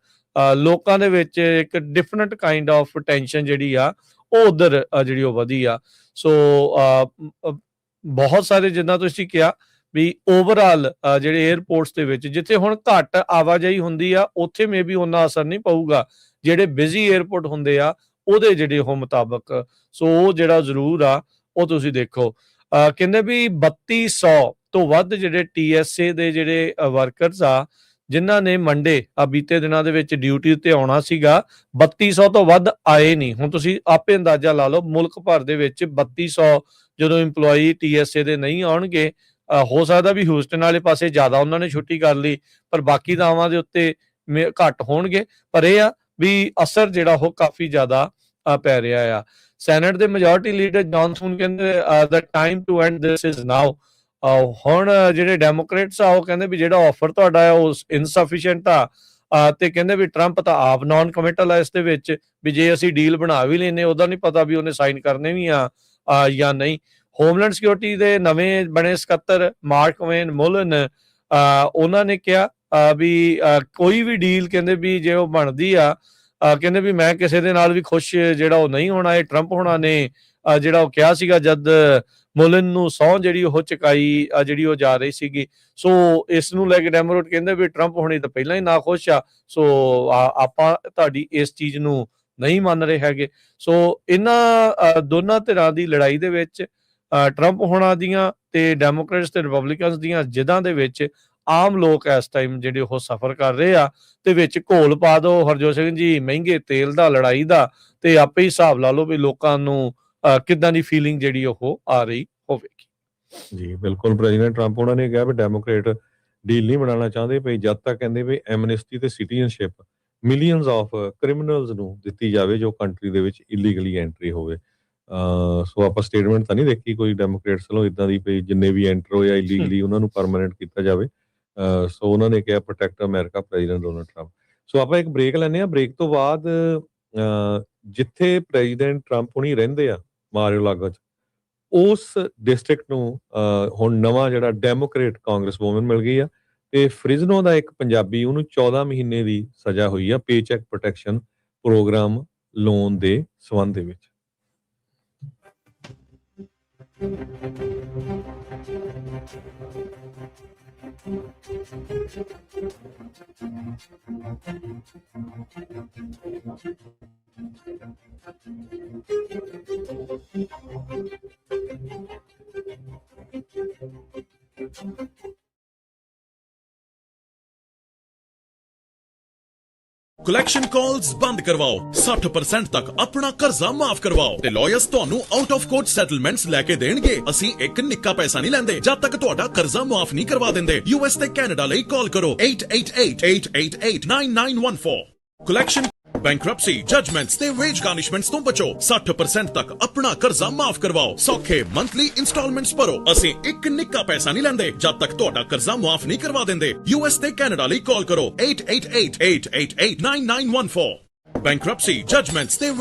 ਲੋਕਾਂ ਦੇ ਵਿੱਚ ਇੱਕ ਡਿਫਰੈਂਟ ਕਾਈਂਡ ਆਫ ਟੈਨਸ਼ਨ ਜਿਹੜੀ ਆ ਉਹ ਉਧਰ ਜਿਹੜੀ ਉਹ ਵਧੀ ਆ। ਸੋ ਬਹੁਤ ਸਾਰੇ ਜਿੱਦਾਂ ਤੁਸੀਂ ਕਿਹਾ ਵੀ ਓਵਰਆਲ ਜਿਹੜੇ 에ਅਰਪੋਰਟਸ ਦੇ ਵਿੱਚ ਜਿੱਥੇ ਹੁਣ ਘੱਟ ਆਵਾਜਾਈ ਹੁੰਦੀ ਆ ਉੱਥੇ ਮੇਬੀ ਉਹਨਾਂ ਅਸਰ ਨਹੀਂ ਪਊਗਾ। ਜਿਹੜੇ ਬਿਜ਼ੀ 에ਅਰਪੋਰਟ ਹੁੰਦੇ ਆ ਉਹਦੇ ਜਿਹੜੇ ਉਹ ਮੁਤਾਬਕ ਸੋ ਉਹ ਜਿਹੜਾ ਜ਼ਰੂਰ ਆ ਉਹ ਤੁਸੀਂ ਦੇਖੋ ਕਹਿੰਦੇ ਵੀ 3200 ਤੋਂ ਵੱਧ ਜਿਹੜੇ TSA ਦੇ ਜਿਹੜੇ ਵਰਕਰਸ ਆ ਜਿਨ੍ਹਾਂ ਨੇ ਮੰਡੇ ਬੀਤੇ ਦਿਨਾਂ ਦੇ ਵਿੱਚ ਡਿਊਟੀ ਉੱਤੇ ਆਉਣਾ ਸੀਗਾ 3200 ਤੋਂ ਵੱਧ ਆਏ ਨਹੀਂ। ਹੁਣ ਤੁਸੀਂ ਆਪੇ ਅੰਦਾਜ਼ਾ ਲਾ ਲਓ ਮੁਲਕ ਭਰ ਦੇ ਵਿੱਚ 3200 ਜਦੋਂ EMPLOYEE TSA ਦੇ ਨਹੀਂ ਆਉਣਗੇ ਹੋ ਸਕਦਾ ਵੀ ਹਿਊਸਟਨ ਵਾਲੇ ਪਾਸੇ ਜ਼ਿਆਦਾ ਉਹਨਾਂ ਨੇ ਛੁੱਟੀ ਕਰ ਲਈ ਪਰ ਬਾਕੀ ਥਾਵਾਂ ਦੇ ਉੱਤੇ ਘੱਟ ਹੋਣਗੇ। ਪਰ ਇਹ ਆ ਵੀ ਅਸਰ ਜਿਹੜਾ ਉਹ ਕਾਫੀ ਜ਼ਿਆਦਾ ਪੈ ਰਿਹਾ ਆ। ਸੈਨੇਟ ਦੇ ਮੈਜੋਰਟੀ ਲੀਡਰ ਜੌਨਸਨ ਕਹਿੰਦੇ the time to end this is now. ਹੁਣ ਜਿਹੜੇ ਡੈਮੋਕ੍ਰੇਟਸ ਆ ਉਹ ਕਹਿੰਦੇ ਵੀ ਜਿਹੜਾ ਆਫਰ ਤੁਹਾਡਾ ਆ ਉਹ ਇਨਸਫੀਸ਼ੀਐਂਟ ਆ ਤੇ ਕਹਿੰਦੇ ਵੀ ਟਰੰਪ ਤਾਂ ਆਪ ਨਾਨ ਕਮਿਟਲ ਆ ਇਸ ਦੇ ਵਿੱਚ ਵੀ ਜੇ ਅਸੀਂ ਡੀਲ ਬਣਾ ਵੀ ਲੈਨੇ ਉਹਦਾ ਨਹੀਂ ਪਤਾ ਵੀ ਉਹਨੇ ਸਾਈਨ ਕਰਨੇ ਵੀ ਆ ਜਾਂ ਨਹੀਂ। ਹੋਮਲੈਂਡ ਸਿਕਿਉਰਿਟੀ ਦੇ ਨਵੇਂ ਬਣੇ ਸਕੱਤਰ ਮਾਰਕ ਵੇਨ ਮੁਲਨ ਉਹਨਾਂ ਨੇ ਕਿਹਾ ਵੀ ਕੋਈ ਵੀ ਡੀਲ ਕਹਿੰਦੇ ਵੀ ਜੇ ਉਹ ਬਣਦੀ ਆ ਕਹਿੰਦੇ ਵੀ ਮੈਂ ਕਿਸੇ ਦੇ ਨਾਲ ਵੀ ਖੁਸ਼ ਜਿਹੜਾ ਉਹ ਨਹੀਂ ਹੋਣਾ। ਇਹ ਟਰੰਪ ਹੋਣਾ ਨੇ ਜਿਹੜਾ ਉਹ ਕਿਹਾ ਸੀਗਾ ਜਦ ਮੁਲਨ ਨੂੰ ਸਹੁੰ ਜਿਹੜੀ ਉਹ ਚੁਕਾਈ ਜਿਹੜੀ ਉਹ ਜਾ ਰਹੀ ਸੀਗੀ। ਸੋ ਇਸ ਨੂੰ ਲੈ ਕੇ ਡੈਮੋਕ੍ਰੇਟ ਕਹਿੰਦੇ ਵੀ ਟਰੰਪ ਹੋਣੀ ਤਾਂ ਪਹਿਲਾਂ ਹੀ ਨਾਖੁਸ਼ ਆ। ਸੋ ਆਪਾਂ ਤੁਹਾਡੀ ਇਸ ਚੀਜ਼ ਨੂੰ ਨਹੀਂ ਮੰਨ ਰਹੇ ਹੈਗੇ। ਸੋ ਇਹਨਾਂ ਦੋਨਾਂ ਧਿਰਾਂ ਦੀ ਲੜਾਈ ਦੇ ਵਿੱਚ ਟਰੰਪ ਹੋਣਾ ਦੀਆਂ ਤੇ ਡੈਮੋਕ੍ਰੇਟਸ ਤੇ ਰਿਪਬਲਿਕਨਸ ਦੀਆਂ ਜਿੱਦਾਂ ਦੇ ਵਿੱਚ ਆਮ ਲੋਕ ਇਸ ਟਾਈਮ ਜਿਹੜੇ ਉਹ ਸਫਰ ਕਰ ਰਹੇ ਆ ਤੇ ਵਿੱਚ ਘੋਲ ਪਾ ਦੋ ਹਰਜੋਤ ਸਿੰਘ ਜੀ ਮਹਿੰਗੇ ਤੇਲ ਦਾ ਲੜਾਈ ਦਾ ਤੇ ਆਪੇ ਹੀ ਹਿਸਾਬ ਲਾ ਲਓ ਵੀ ਲੋਕਾਂ ਨੂੰ ਕਿੱਦਾਂ ਦੀ ਫੀਲਿੰਗ ਜਿਹੜੀ ਉਹ ਆ ਰਹੀ ਹੋਵੇਗੀ। ਜੀ ਬਿਲਕੁਲ ਪ੍ਰੈਜ਼ੀਡੈਂਟ ਟਰੰਪ ਉਹਨਾਂ ਨੇ ਕਿਹਾ ਵੀ ਡੈਮੋਕ੍ਰੇਟ ਡੀਲ ਨਹੀਂ ਬਣਾਉਣਾ ਚਾਹੁੰਦੇ ਪਈ ਜਦ ਤੱਕ ਕਹਿੰਦੇ ਵੀ ਐਮਨਿਸਟੀ ਤੇ ਸਿਟੀਜ਼ਨਸ਼ਿਪ ਮਿਲੀਅਨਸ ਆਫ ਕ੍ਰਿਮੀਨਲਸ ਨੂੰ ਦਿੱਤੀ ਜਾਵੇ ਜੋ ਕੰਟਰੀ ਦੇ ਵਿੱਚ ਇਲੀਗਲੀ ਐਂਟਰੀ ਹੋਵੇ। ਸੋ ਆਪਾਂ ਸਟੇਟਮੈਂਟ ਤਾਂ ਨਹੀਂ ਦੇਖੀ ਕੋਈ ਡੈਮੋਕ੍ਰੇਟਸ ਵੱਲੋਂ ਇਦਾਂ ਦੀ ਵੀ ਜਿੰਨੇ ਵੀ ਐਂਟਰ ਹੋਏ ਆ ਇਲੀਗਲੀ ਉਹਨਾਂ ਨੂੰ ਪਰਮਾਨੈਂਟ ਕੀਤਾ ਜਾਵੇ। ਸੋ ਉਹਨਾਂ ਨੇ ਕਿਹਾ protect America president Donald Trump. So ਆਪਾਂ ਇੱਕ ਬ੍ਰੇਕ ਲੈਂਦੇ ਆ। ਬ੍ਰੇਕ ਤੋਂ ਬਾਅਦ ਜਿੱਥੇ ਪ੍ਰੈਜ਼ੀਡੈਂਟ ਟਰੰਪ ਹੁਣੀ ਰਹਿੰਦੇ ਆ ਮਾਰ-ਏ-ਲਾਗੋ 'ਚ ਉਸ ਡਿਸਟ੍ਰਿਕਟ ਨੂੰ ਹੁਣ ਨਵਾਂ ਜਿਹੜਾ ਡੈਮੋਕ੍ਰੇਟ ਕਾਂਗਰਸ ਵੂਮਨ ਮਿਲ ਗਈ ਆ ਤੇ ਫ੍ਰਿਜ਼ਨੋ ਦਾ ਇੱਕ ਪੰਜਾਬੀ ਉਹਨੂੰ 14 ਮਹੀਨੇ ਦੀ ਸਜ਼ਾ ਹੋਈ ਆ ਪੇਚੈਕ ਪ੍ਰੋਟੈਕਸ਼ਨ ਪ੍ਰੋਗਰਾਮ ਲੋਨ ਦੇ ਸਬੰਧ ਦੇ ਵਿੱਚ। ਕਲੈਕਸ਼ਨ ਕਾਲਸ ਬੰਦ ਕਰਵਾਓ 60% ਤੱਕ ਆਪਣਾ ਕਰਜ਼ਾ ਮਾਫ ਕਰਵਾਓ ਤੇ ਲਾਇਰਸ ਤੁਹਾਨੂੰ ਆਊਟ ਆਫ ਕੋਰਟ ਸੈਟਲਮੈਂਟਸ ਲੈ ਕੇ ਦੇਣਗੇ। ਅਸੀਂ ਇੱਕ ਨਿੱਕਾ ਪੈਸਾ ਨਹੀਂ ਲੈਂਦੇ ਜਦ ਤੱਕ ਤੁਹਾਡਾ ਕਰਜ਼ਾ ਮਾਫ ਨਹੀਂ ਕਰਵਾ ਦਿੰਦੇ। US ਤੇ ਕੈਨੇਡਾ ਲਈ ਕਾਲ ਕਰੋ 8888889914। ਕਲੈਕਸ਼ਨ ਬੈਂਕਰਪਸੀ ਜਜਮੈਂਟਸ ਤੇ ਵੇਜ ਗਾਰਨਿਸ਼ਮੈਂਟਸ ਤੋਂ ਬਚੋ 60% ਤੱਕ ਆਪਣਾ ਕਰਜ਼ਾ ਮਾਫ ਕਰਵਾਓ। ਸੌਖੇ ਮੰਥਲੀ ਇੰਸਟਾਲਮੈਂਟਸ ਭਰੋ। ਅਸੀਂ ਇੱਕ ਨਿੱਕਾ ਪੈਸਾ ਨਹੀਂ ਲੈਂਦੇ ਜਦ ਤੱਕ ਤੁਹਾਡਾ ਕਰਜ਼ਾ ਮਾਫ ਨਹੀਂ ਕਰਵਾ ਦਿੰਦੇ। US ਤੇ ਕੈਨੇਡਾ ਲਈ ਕਾਲ ਕਰੋ 8888889914। ਬੈਂਕਰਪਸੀ ਜਜਮੈਂਟਸ ਤੇ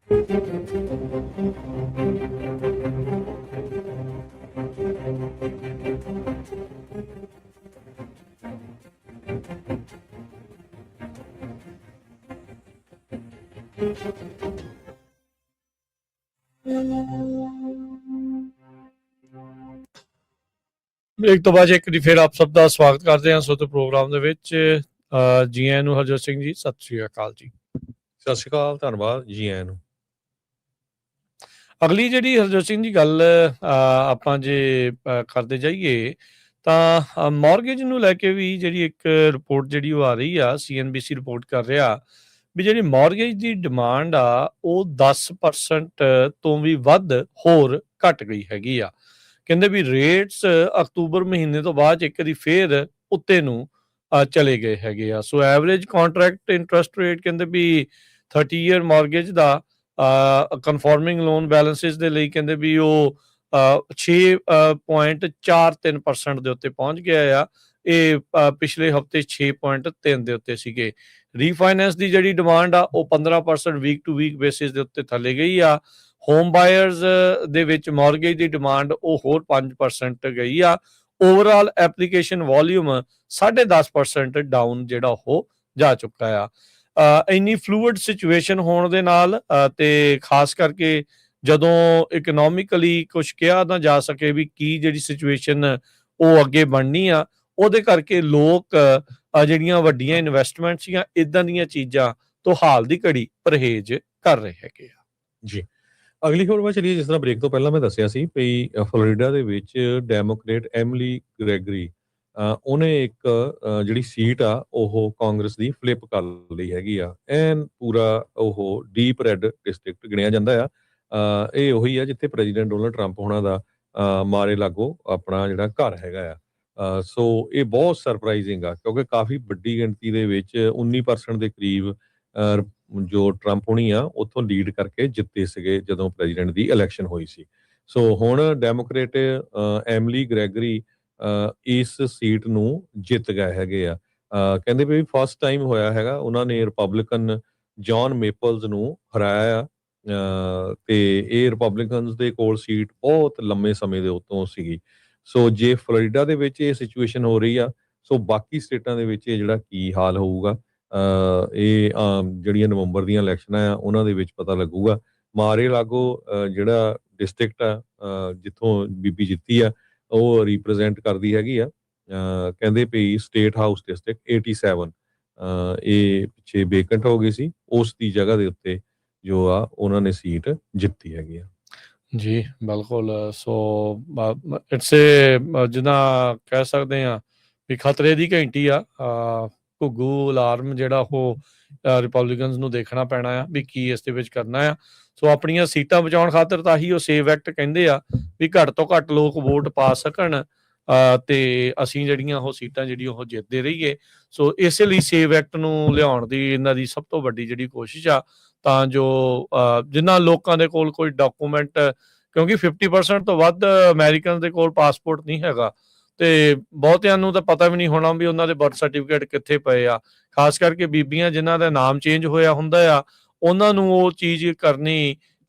ਬ੍ਰੇਕ ਤੋਂ ਬਾਅਦ ਇੱਕ ਵਾਰੀ ਫਿਰ ਆਪ ਸਭ ਦਾ ਸਵਾਗਤ ਕਰਦੇ ਹਾਂ ਸੋ ਤੇ ਪ੍ਰੋਗਰਾਮ ਦੇ ਵਿੱਚ। ਜੀ ਆਇਆਂ ਨੂੰ ਹਰਜੋਤ ਸਿੰਘ ਜੀ, ਸਤਿ ਸ਼੍ਰੀ ਅਕਾਲ ਜੀ। ਸਤਿ ਸ਼੍ਰੀ ਅਕਾਲ, ਧੰਨਵਾਦ ਜੀ ਆਇਆਂ ਨੂੰ। ਅਗਲੀ ਜਿਹੜੀ ਹਰਜੋਤ ਸਿੰਘ ਦੀ ਗੱਲ ਆਪਾਂ ਜੇ ਕਰਦੇ ਜਾਈਏ ਤਾਂ ਮੌਰਗੇਜ ਨੂੰ ਲੈ ਕੇ ਵੀ ਜਿਹੜੀ ਇੱਕ ਰਿਪੋਰਟ ਜਿਹੜੀ ਉਹ ਆ ਰਹੀ ਆ, CNBC ਰਿਪੋਰਟ ਕਰ ਰਿਹਾ ਵੀ ਜਿਹੜੀ ਮੌਰਗੇਜ ਦੀ ਡਿਮਾਂਡ ਆ ਉਹ 10% ਤੋਂ ਵੀ ਵੱਧ ਹੋਰ ਘਟ ਗਈ ਹੈਗੀ ਆ। ਕਹਿੰਦੇ ਵੀ ਰੇਟਸ ਅਕਤੂਬਰ ਮਹੀਨੇ ਤੋਂ ਬਾਅਦ ਇੱਕ ਵਾਰੀ ਫੇਰ ਉੱਤੇ ਨੂੰ ਚਲੇ ਗਏ ਹੈਗੇ ਆ। ਸੋ ਐਵਰੇਜ ਕੰਟਰੈਕਟ ਇੰਟਰਸਟ ਰੇਟ ਕਹਿੰਦੇ ਵੀ 30 ਈਅਰ ਮੌਰਗੇਜ ਦਾ ਕਨਫਰਮਿੰਗ ਲੋਨ ਬੈਲੈਂਸਿਸ ਦੇ ਲਈ ਕਹਿੰਦੇ ਵੀ ਉਹ 6.43% ਦੇ ਉੱਤੇ ਪਹੁੰਚ ਗਿਆ ਆ। ਇਹ ਪਿਛਲੇ ਹਫਤੇ 6.3 ਦੇ ਉੱਤੇ ਸੀਗੇ। ਰੀਫਾਈਨੈਂਸ ਦੀ ਜਿਹੜੀ ਡਿਮਾਂਡ ਆ ਉਹ 15% ਵੀਕ ਟੂ ਵੀਕ ਬੇਸਿਸ ਦੇ ਉੱਤੇ ਥੱਲੇ ਗਈ ਆ। ਹੋਮ ਬਾਇਰਸ ਦੇ ਵਿੱਚ ਮੌਰਗੇਜ ਦੀ ਡਿਮਾਂਡ ਉਹ ਹੋਰ 5% ਗਈ ਆ। ਓਵਰਆਲ ਐਪਲੀਕੇਸ਼ਨ ਵੋਲਿਊਮ 10.5% ਡਾਊਨ ਜਿਹੜਾ ਉਹ ਜਾ ਚੁੱਕਾ ਆ। ਇੰਨੀ ਫਲੂਇਡ ਸਿਚੁਏਸ਼ਨ ਹੋਣ ਦੇ ਨਾਲ ਤੇ ਖਾਸ ਕਰਕੇ ਜਦੋਂ ਇਕਨੋਮਿਕਲੀ ਕੁਝ ਕਿਹਾ ਨਾ ਜਾ ਸਕੇ ਵੀ ਕੀ ਜਿਹੜੀ ਸਿਚੁਏਸ਼ਨ ਉਹ ਅੱਗੇ ਬਣਨੀ ਆ, ਉਹਦੇ ਕਰਕੇ ਲੋਕ ਜਿਹੜੀਆਂ ਵੱਡੀਆਂ ਇਨਵੈਸਟਮੈਂਟਸ ਜਾਂ ਇਦਾਂ ਦੀਆਂ ਚੀਜ਼ਾਂ ਤੋਂ ਹਾਲ ਦੀ ਘੜੀ ਪਰਹੇਜ਼ ਕਰ ਰਹੇ ਹੈਗੇ ਆ। ਜੀ, ਅਗਲੀ ਖਬਰ ਵੱਲ ਚਲੀਏ। ਜਿਸ ਤਰ੍ਹਾਂ ਬ੍ਰੇਕ ਤੋਂ ਪਹਿਲਾਂ ਮੈਂ ਦੱਸਿਆ ਸੀ ਵੀ ਫਲੋਰੀਡਾ ਦੇ ਵਿੱਚ ਡੈਮੋਕ੍ਰੇਟ ਐਮਿਲੀ ਗ੍ਰੈਗਰੀ ਉਹਨੇ ਇੱਕ ਜਿਹੜੀ ਸੀਟ ਆ ਉਹ ਕਾਂਗਰਸ ਦੀ ਫਲਿੱਪ ਕਰ ਲਈ ਹੈਗੀ ਆ। ਐਨ ਪੂਰਾ ਉਹ ਡੀਪ ਰੈੱਡ ਡਿਸਟ੍ਰਿਕਟ ਗਿਣਿਆ ਜਾਂਦਾ ਆ। ਇਹ ਉਹੀ ਆ ਜਿੱਥੇ ਪ੍ਰੈਜ਼ੀਡੈਂਟ ਡੋਨਲਡ ਟਰੰਪ ਹੋਣਾ ਦਾ ਮਾਰੇ ਲਾਗੋ ਆਪਣਾ ਜਿਹੜਾ ਘਰ ਹੈਗਾ ਆ। ਸੋ ਇਹ ਬਹੁਤ ਸਰਪ੍ਰਾਈਜ਼ਿੰਗ ਆ ਕਿਉਂਕਿ ਕਾਫੀ ਵੱਡੀ ਗਿਣਤੀ ਦੇ ਵਿੱਚ 19% ਦੇ ਕਰੀਬ ਜੋ ਟਰੰਪ ਹੋਣੀ ਆ ਉੱਥੋਂ ਲੀਡ ਕਰਕੇ ਜਿੱਤੇ ਸੀਗੇ ਜਦੋਂ ਪ੍ਰੈਜ਼ੀਡੈਂਟ ਦੀ ਇਲੈਕਸ਼ਨ ਹੋਈ ਸੀ। ਸੋ ਹੁਣ ਡੈਮੋਕ੍ਰੇਟ ਐਮਿਲੀ ਗ੍ਰੈਗਰੀ ਇਸ ਸੀਟ ਨੂੰ ਜਿੱਤ ਗਏ ਹੈਗੇ ਆ। ਕਹਿੰਦੇ ਵੀ ਫਸਟ ਟਾਈਮ ਹੋਇਆ ਹੈਗਾ ਉਹਨਾਂ ਨੇ ਰਿਪਬਲਿਕਨ ਜੌਨ ਮੇਪਲਸ ਨੂੰ ਹਰਾਇਆ ਆ। ਤੇ ਇਹ ਰਿਪਬਲਿਕਨਸ ਦੇ ਕੋਲ ਸੀਟ ਬਹੁਤ ਲੰਮੇ ਸਮੇਂ ਦੇ ਉੱਤੋਂ ਸੀਗੀ। ਸੋ ਜੇ ਫਲੋਰੀਡਾ ਦੇ ਵਿੱਚ ਇਹ ਸਿਚੁਏਸ਼ਨ ਹੋ ਰਹੀ ਆ, ਸੋ ਬਾਕੀ ਸਟੇਟਾਂ ਦੇ ਵਿੱਚ ਇਹ ਜਿਹੜਾ ਕੀ ਹਾਲ ਹੋਊਗਾ ਇਹ ਜਿਹੜੀਆਂ ਨਵੰਬਰ ਦੀਆਂ ਇਲੈਕਸ਼ਨਾਂ ਆ ਉਹਨਾਂ ਦੇ ਵਿੱਚ ਪਤਾ ਲੱਗੂਗਾ। ਮਾਰੇ ਲਾਗੋ ਜਿਹੜਾ ਡਿਸਟ੍ਰਿਕਟ ਆ ਜਿੱਥੋਂ ਬੀਬੀ ਜਿੱਤੀ ਆ ਉਹ ਰਿਪਰੈਜ਼ੈਂਟ ਕਰਦੀ ਹੈਗੀ ਆ। ਕਹਿੰਦੇ ਵੀ ਸਟੇਟ ਹਾਊਸ ਡਿਸਟ੍ਰਿਕਟ 87 ਇਹ ਪਿੱਛੇ ਵੇਕੈਂਟ ਹੋ ਗਈ ਸੀ, ਉਸ ਦੀ ਜਗ੍ਹਾ ਦੇ ਉੱਤੇ ਜੋ ਆ ਉਹਨਾਂ ਨੇ ਸੀਟ ਜਿੱਤੀ ਹੈਗੀ ਆ। ਜੀ ਬਿਲਕੁਲ। ਸੋ ਇਟਸ ਜਿੱਦਾਂ ਕਹਿ ਸਕਦੇ ਆ ਵੀ ਖਤਰੇ ਦੀ ਘੰਟੀ ਆ। ਘੁੱਗੂ ਅਲਾਰਮ ਜਿਹੜਾ ਉਹ ਰਿਪਬਲਿਕਨਸ ਨੂੰ ਦੇਖਣਾ ਪੈਣਾ ਆ ਵੀ ਕੀ ਇਸ ਦੇ ਵਿੱਚ ਕਰਨਾ ਆ। ਸੋ ਆਪਣੀਆਂ ਸੀਟਾਂ ਬਚਾਉਣ ਖਾਤਰ ਤਾਂ ਹੀ ਉਹ ਸੇਵ ਐਕਟ ਕਹਿੰਦੇ ਆ ਵੀ ਘੱਟ ਤੋਂ ਘੱਟ ਲੋਕ ਵੋਟ ਪਾ ਸਕਣ ਤੇ ਅਸੀਂ ਜਿਹੜੀਆਂ ਉਹ ਸੀਟਾਂ ਜਿਹੜੀਆਂ ਉਹ ਜਿੱਤਦੇ ਰਹੀਏ। ਸੋ ਇਸੇ ਲਈ ਸੇਵ ਐਕਟ ਨੂੰ ਲਿਆਉਣ ਦੀ ਇਹਨਾਂ ਦੀ ਸਭ ਤੋਂ ਵੱਡੀ ਜਿਹੜੀ ਕੋਸ਼ਿਸ਼ ਆ ਤਾਂ ਜੋ ਜਿਨ੍ਹਾਂ ਲੋਕਾਂ ਦੇ ਕੋਲ ਕੋਈ ਡਾਕੂਮੈਂਟ, ਕਿਉਂਕਿ 50% ਤੋਂ ਵੱਧ ਅਮਰੀਕਨ ਦੇ ਕੋਲ ਪਾਸਪੋਰਟ ਨਹੀਂ ਹੈਗਾ ਤੇ ਬਹੁਤਿਆਂ ਨੂੰ ਤਾਂ ਪਤਾ ਵੀ ਨਹੀਂ ਹੋਣਾ ਵੀ ਉਹਨਾਂ ਦੇ ਬਰਥ ਸਰਟੀਫਿਕੇਟ ਕਿੱਥੇ ਪਏ ਆ। ਖਾਸ ਕਰਕੇ ਬੀਬੀਆਂ ਜਿਨ੍ਹਾਂ ਦਾ ਨਾਮ ਚੇਂਜ ਹੋਇਆ ਹੁੰਦਾ ਆ ਉਹਨਾਂ ਨੂੰ ਉਹ ਚੀਜ਼ ਕਰਨੀ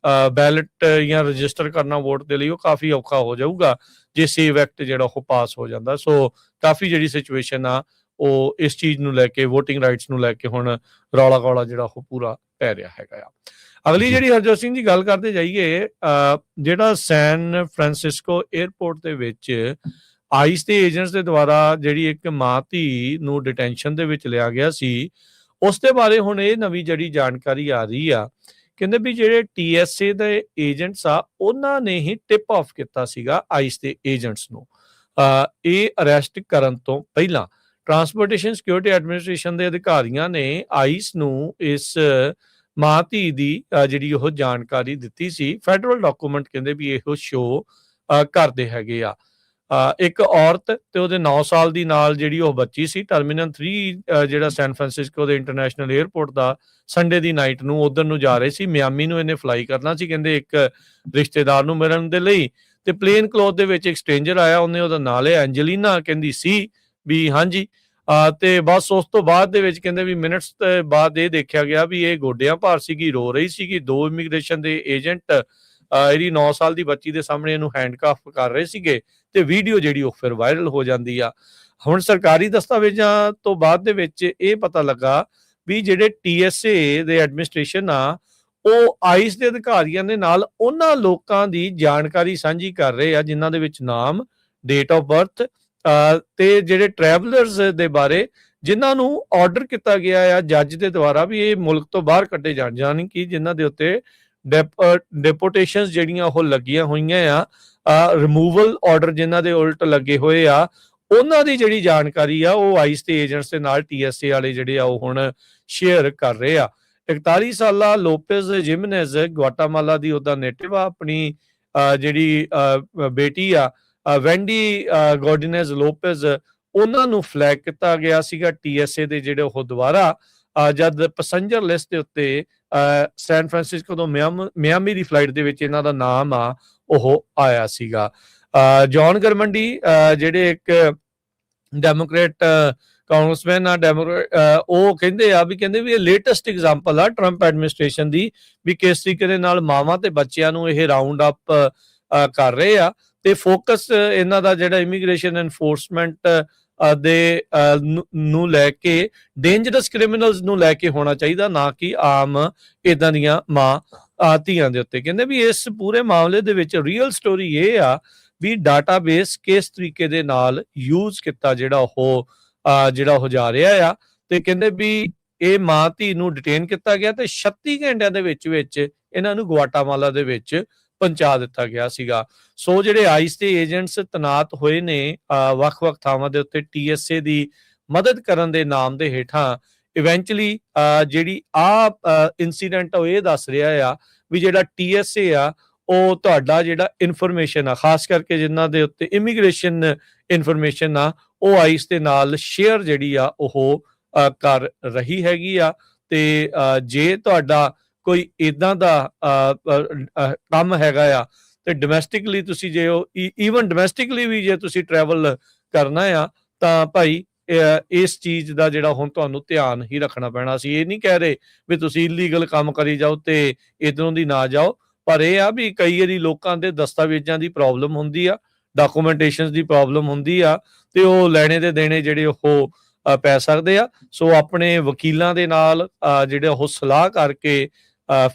ਬੈਲਟ ਜਾਂ ਰਜਿਸਟਰ ਕਰਨਾ ਵੋਟ ਦੇ ਲਈ ਉਹ ਕਾਫੀ ਔਖਾ ਹੋ ਜਾਊਗਾ ਜੇ ਸੇਵ ਐਕਟ ਜਿਹੜਾ ਉਹ ਪਾਸ ਹੋ ਜਾਂਦਾ। ਸੋ ਕਾਫੀ ਜਿਹੜੀ ਸਿਚੁਏਸ਼ਨ ਆ ਉਹ ਇਸ ਚੀਜ਼ ਨੂੰ ਲੈ ਕੇ, ਵੋਟਿੰਗ ਰਾਈਟਸ ਨੂੰ ਲੈ ਕੇ ਹੁਣ ਰੌਲਾ ਗੌਲਾ ਜਿਹੜਾ ਉਹ ਪੂਰਾ ਪੈ ਰਿਹਾ ਹੈਗਾ ਆ। ਅਗਲੀ ਜਿਹੜੀ ਹਰਜੋਤ ਸਿੰਘ ਦੀ ਗੱਲ ਕਰਦੇ ਜਾਈਏ, ਜਿਹੜਾ ਸੈਨ ਫਰਾਂਸਿਸਕੋ 에ਅਰਪੋਰਟ ਦੇ ਵਿੱਚ ਆਈਸ ਦੇ ਏਜੰਟਸ ਦੇ ਦੁਆਰਾ ਜਿਹੜੀ ਇੱਕ ਮਾਂ ਧੀ ਨੂੰ ਡਿਟੈਂਸ਼ਨ ਦੇ ਵਿੱਚ ਲਿਆ ਗਿਆ ਸੀ, ਉਸ ਦੇ ਬਾਰੇ ਹੁਣ ਇਹ ਨਵੀਂ ਜਿਹੜੀ ਜਾਣਕਾਰੀ ਆ ਰਹੀ ਆ। ਕਹਿੰਦੇ ਵੀ ਜਿਹੜੇ TSA ਦੇ ਏਜੰਟਸ ਆ ਉਹਨਾਂ ਨੇ ਹੀ ਟਿਪ ਆਫ ਕੀਤਾ ਸੀਗਾ ਆਈਸ ਦੇ ਏਜੰਟਸ ਨੂੰ ਇਹ ਅਰੈਸਟ ਕਰਨ ਤੋਂ ਪਹਿਲਾਂ। ਟਰਾਂਸਪੋਰਟੇਸ਼ਨ ਸਿਕਿਉਰਿਟੀ ਐਡਮਿਨਿਸਟ੍ਰੇਸ਼ਨ ਦੇ ਅਧਿਕਾਰੀਆਂ ਨੇ ਆਈਸ ਨੂੰ ਇਸ ਮਾਂ ਧੀ ਦੀ ਜਿਹੜੀ ਉਹ ਜਾਣਕਾਰੀ ਦਿੱਤੀ ਸੀ। ਫੈਡਰਲ ਡਾਕੂਮੈਂਟ ਕਹਿੰਦੇ ਵੀ ਇਹੋ ਸ਼ੋ ਕਰਦੇ ਹੈਗੇ ਆ। ਇੱਕ ਔਰਤ ਤੇ ਉਹਦੇ 9 ਸਾਲ ਦੀ ਨਾਲ ਜਿਹੜੀ ਉਹ ਬੱਚੀ ਸੀ ਟਰਮੀਨਲ 3 ਜਿਹੜਾ ਸੈਨ ਫਰਾਂਸਿਸਕੋ ਦੇ ਇੰਟਰਨੈਸ਼ਨਲ 에ਅਰਪੋਰਟ ਦਾ ਸੰਡੇ ਦੀ ਨਾਈਟ ਨੂੰ ਉਧਰ ਨੂੰ ਜਾ ਰਹੇ ਸੀ। ਮਿਆਮੀ ਨੂੰ ਇਹਨੇ ਫਲਾਈ ਕਰਨਾ ਸੀ ਕਹਿੰਦੇ ਇੱਕ ਰਿਸ਼ਤੇਦਾਰ ਨੂੰ ਮਿਲਣ ਦੇ ਲਈ, ਤੇ ਪਲੇਨ ਕਲੋਥ ਦੇ ਵਿੱਚ ਇੱਕ ਸਟ੍ਰੇਂਜਰ ਆਇਆ, ਉਹਨੇ ਉਹਦਾ ਨਾਂ ਲਿਆ ਐਂਜਲੀਨਾ। ਕਹਿੰਦੀ ਸੀ ਵੀ ਹਾਂਜੀ ਤੇ ਬਸ ਉਸ ਤੋਂ ਬਾਅਦ ਦੇ ਵਿੱਚ ਕਹਿੰਦੇ ਵੀ ਮਿੰਟਸ ਬਾਅਦ ਇਹ ਦੇਖਿਆ ਗਿਆ ਵੀ ਇਹ ਗੋਡਿਆਂ ਭਾਰ ਸੀਗੀ, ਰੋ ਰਹੀ ਸੀਗੀ। 2 ਇਮੀਗ੍ਰੇਸ਼ਨ ਦੇ ਏਜੰਟ ਇਹਦੀ 9 ਸਾਲ ਦੀ ਬੱਚੀ ਦੇ ਸਾਹਮਣੇ ਇਹਨੂੰ ਹੈਂਡਕਫ ਕਰ ਰਹੇ ਸੀਗੇ ਤੇ ਵੀਡੀਓ ਜਿਹੜੀ ਉਹ ਫਿਰ ਵਾਇਰਲ ਹੋ ਜਾਂਦੀ ਆ। ਹੁਣ ਸਰਕਾਰੀ ਦਸਤਾਵੇਜ਼ਾਂ ਤੋਂ ਬਾਅਦ ਦੇ ਵਿੱਚ ਇਹ ਪਤਾ ਲੱਗਾ ਵੀ ਜਿਹੜੇ TSA ਦੇ ਐਡਮਿਨਿਸਟ੍ਰੇਸ਼ਨ ਆ ਉਹ ਆਈਸ ਦੇ ਅਧਿਕਾਰੀਆਂ ਦੇ ਨਾਲ ਉਹਨਾਂ ਲੋਕਾਂ ਦੀ ਜਾਣਕਾਰੀ ਸਾਂਝੀ ਕਰ ਰਹੇ ਆ ਜਿਨ੍ਹਾਂ ਦੇ ਵਿੱਚ ਨਾਮ, ਡੇਟ ਆਫ ਬਰਥ ਤੇ ਜਿਹੜੇ ਟਰੈਵਲਰਸ ਦੇ ਬਾਰੇ ਜਿਨ੍ਹਾਂ ਨੂੰ ਆਰਡਰ ਕੀਤਾ ਗਿਆ ਆ ਜੱਜ ਦੇ ਦੁਆਰਾ ਵੀ ਇਹ ਮੁਲਕ ਤੋਂ ਬਾਹਰ ਕੱਢੇ ਜਾਣ, ਯਾਨੀ ਕਿ ਜਿਨ੍ਹਾਂ ਦੇ ਉੱਤੇ ਡੈਪੋਟੇਸ਼ਨਸ ਜਿਹੜੀਆਂ ਉਹ ਲੱਗੀਆਂ ਹੋਈਆਂ ਆ, ਰਿਮੂਵਲ ਆਰਡਰ ਜਿਨ੍ਹਾਂ ਦੇ ਉਲਟ ਲੱਗੇ ਹੋਏ ਆ, ਉਹਨਾਂ ਦੀ ਜਿਹੜੀ ਜਾਣਕਾਰੀ ਆ ਉਹ ਆਈਸ ਦੇ ਏਜੰਟਸ ਦੇ ਨਾਲ TSA ਵਾਲੇ ਜਿਹੜੇ ਆ ਉਹ ਹੁਣ ਸ਼ੇਅਰ ਕਰ ਰਹੇ ਆ। 41 ਸਾਲਾ ਲੋਪੇਜ਼ ਜਿਮਨੇਜ਼ ਗੁਆਟਾਮਾਲਾ ਦੀ ਉਹਦਾ ਨੇਟਿਵ ਆ। ਆਪਣੀ ਜਿਹੜੀ ਬੇਟੀ ਆ ਵੈਂਡੀ ਗੋਰਡਿਨੇਜ਼ ਲੋਪੇਜ਼, ਉਹਨਾਂ ਨੂੰ ਫਲੈਗ ਕੀਤਾ ਗਿਆ ਸੀਗਾ TSA ਦੇ ਜਿਹੜੇ ਉਹ ਦੁਆਰਾ ਜਦ ਪੈਸੇਂਜਰ ਲਿਸਟ ਦੇ ਉੱਤੇ ਸੈਨ ਫਰਾਂਸਿਸਕੋ ਤੋਂ ਮਿਆਮੀ ਦੀ ਫਲਾਈਟ ਦੇ ਵਿੱਚ ਇਹਨਾਂ ਦਾ ਨਾਮ ਆ ਉਹ ਆਇਆ ਸੀਗਾ। ਜੌਨ ਗਰਮੰਡੀ ਜਿਹੜੇ ਇੱਕ ਡੈਮੋਕ੍ਰੇਟ ਕਾਂਗਰਸਮੈਨ ਆ, ਉਹ ਕਹਿੰਦੇ ਵੀ ਇਹ ਲੇਟੈਸਟ ਐਗਜ਼ਾਮਪਲ ਆ ਟਰੰਪ ਐਡਮਿਨਿਸਟ੍ਰੇਸ਼ਨ ਦੀ ਵੀ ਕਿਸ ਤਰੀਕੇ ਦੇ ਨਾਲ ਮਾਵਾਂ ਤੇ ਬੱਚਿਆਂ ਨੂੰ ਇਹ ਰਾਉਂਡ ਅਪ ਕਰ ਰਹੇ ਆ ਤੇ ਫੋਕਸ ਇਹਨਾਂ ਦਾ ਜਿਹੜਾ ਇਮੀਗ੍ਰੇਸ਼ਨ ਐਨਫੋਰਸਮੈਂਟ ਦੇ ਨੂੰ ਲੈ ਕੇ ਡੇਂਜਰਸ ਕ੍ਰਿਮੀਨਲਸ ਨੂੰ ਲੈ ਕੇ ਹੋਣਾ ਚਾਹੀਦਾ, ਨਾ ਕਿ ਆਮ ਇਦਾਂ ਦੀਆਂ ਧੀਆਂ ਦੇ ਉੱਤੇ। ਕਹਿੰਦੇ ਵੀ ਇਸ ਪੂਰੇ ਮਾਮਲੇ ਦੇ ਵਿੱਚ ਰੀਅਲ ਸਟੋਰੀ ਇਹ ਆ ਵੀ ਡਾਟਾਬੇਸ ਕਿਸ ਤਰੀਕੇ ਦੇ ਨਾਲ ਯੂਜ਼ ਕੀਤਾ ਜਿਹੜਾ ਉਹ ਜਾ ਰਿਹਾ ਆ। ਤੇ ਕਹਿੰਦੇ ਵੀ ਇਹ ਮਾਂ ਧੀ ਨੂੰ ਡਿਟੇਨ ਕੀਤਾ ਗਿਆ ਤੇ 36 ਘੰਟਿਆਂ ਦੇ ਵਿੱਚ ਇਹਨਾਂ ਨੂੰ ਗੁਆਟਾਮਾਲਾ ਦੇ ਵਿੱਚ ਪਹੁੰਚਾ ਦਿੱਤਾ ਗਿਆ ਸੀਗਾ। ਸੋ ਜਿਹੜੇ ਆਈਸ ਦੇ ਏਜੰਟਸ ਤੈਨਾਤ ਹੋਏ ਨੇ ਵੱਖ-ਵੱਖ ਥਾਵਾਂ ਦੇ ਉੱਤੇ TSA ਦੀ ਮਦਦ ਕਰਨ ਦੇ ਨਾਮ ਦੇ ਹੇਠਾਂ, ਇਵੈਂਚੁਅਲੀ ਜਿਹੜੀ ਇਨਸੀਡੈਂਟ ਉਹ ਇਹ ਦੱਸ ਰਿਹਾ ਆ ਵੀ ਜਿਹੜਾ TSA ਆ ਉਹ ਤੁਹਾਡਾ ਜਿਹੜਾ ਇਨਫੋਰਮੇਸ਼ਨ ਆ, ਖਾਸ ਕਰਕੇ ਜਿਨ੍ਹਾਂ ਦੇ ਉੱਤੇ ਇਮੀਗ੍ਰੇਸ਼ਨ ਇਨਫੋਰਮੇਸ਼ਨ ਆ, ਉਹ ਆਈਸ ਦੇ ਨਾਲ ਸ਼ੇਅਰ ਜਿਹੜੀ ਆ ਉਹ ਕਰ ਰਹੀ ਹੈਗੀ ਆ। ਤੇ ਜੇ ਤੁਹਾਡਾ ਕੋਈ ਇਦਾਂ ਦਾ ਕੰਮ ਹੈਗਾ ਆ ਤੇ ਡੋਮੈਸਟਿਕਲੀ ਤੁਸੀਂ ਜੇ ਈਵਨ ਡੋਮੈਸਟਿਕਲੀ ਵੀ ਜੇ ਤੁਸੀਂ ਟਰੈਵਲ ਕਰਨਾ ਆ ਤਾਂ ਭਾਈ ਇਸ ਚੀਜ਼ ਦਾ ਜਿਹੜਾ ਹੁਣ ਤੁਹਾਨੂੰ ਧਿਆਨ ਹੀ ਰੱਖਣਾ ਪੈਣਾ। ਅਸੀਂ ਇਹ ਨਹੀਂ ਕਹਿ ਰਹੇ ਵੀ ਤੁਸੀਂ ਇਲੀਗਲ ਕੰਮ ਕਰੀ ਜਾਓ ਤੇ ਇਧਰੋਂ ਦੀ ਨਾ ਜਾਓ, ਪਰ ਇਹ ਆ ਵੀ ਕਈ ਵਾਰੀ ਲੋਕਾਂ ਦੇ ਦਸਤਾਵੇਜ਼ਾਂ ਦੀ ਪ੍ਰੋਬਲਮ ਹੁੰਦੀ ਆ, ਡਾਕੂਮੈਂਟੇਸ਼ਨ ਦੀ ਪ੍ਰੋਬਲਮ ਹੁੰਦੀ ਆ ਤੇ ਉਹ ਲੈਣੇ ਦੇ ਦੇਣੇ ਜਿਹੜੇ ਉਹ ਪੈ ਸਕਦੇ ਆ। ਸੋ ਆਪਣੇ ਵਕੀਲਾਂ ਦੇ ਨਾਲ ਜਿਹੜੇ ਉਹ ਸਲਾਹ ਕਰਕੇ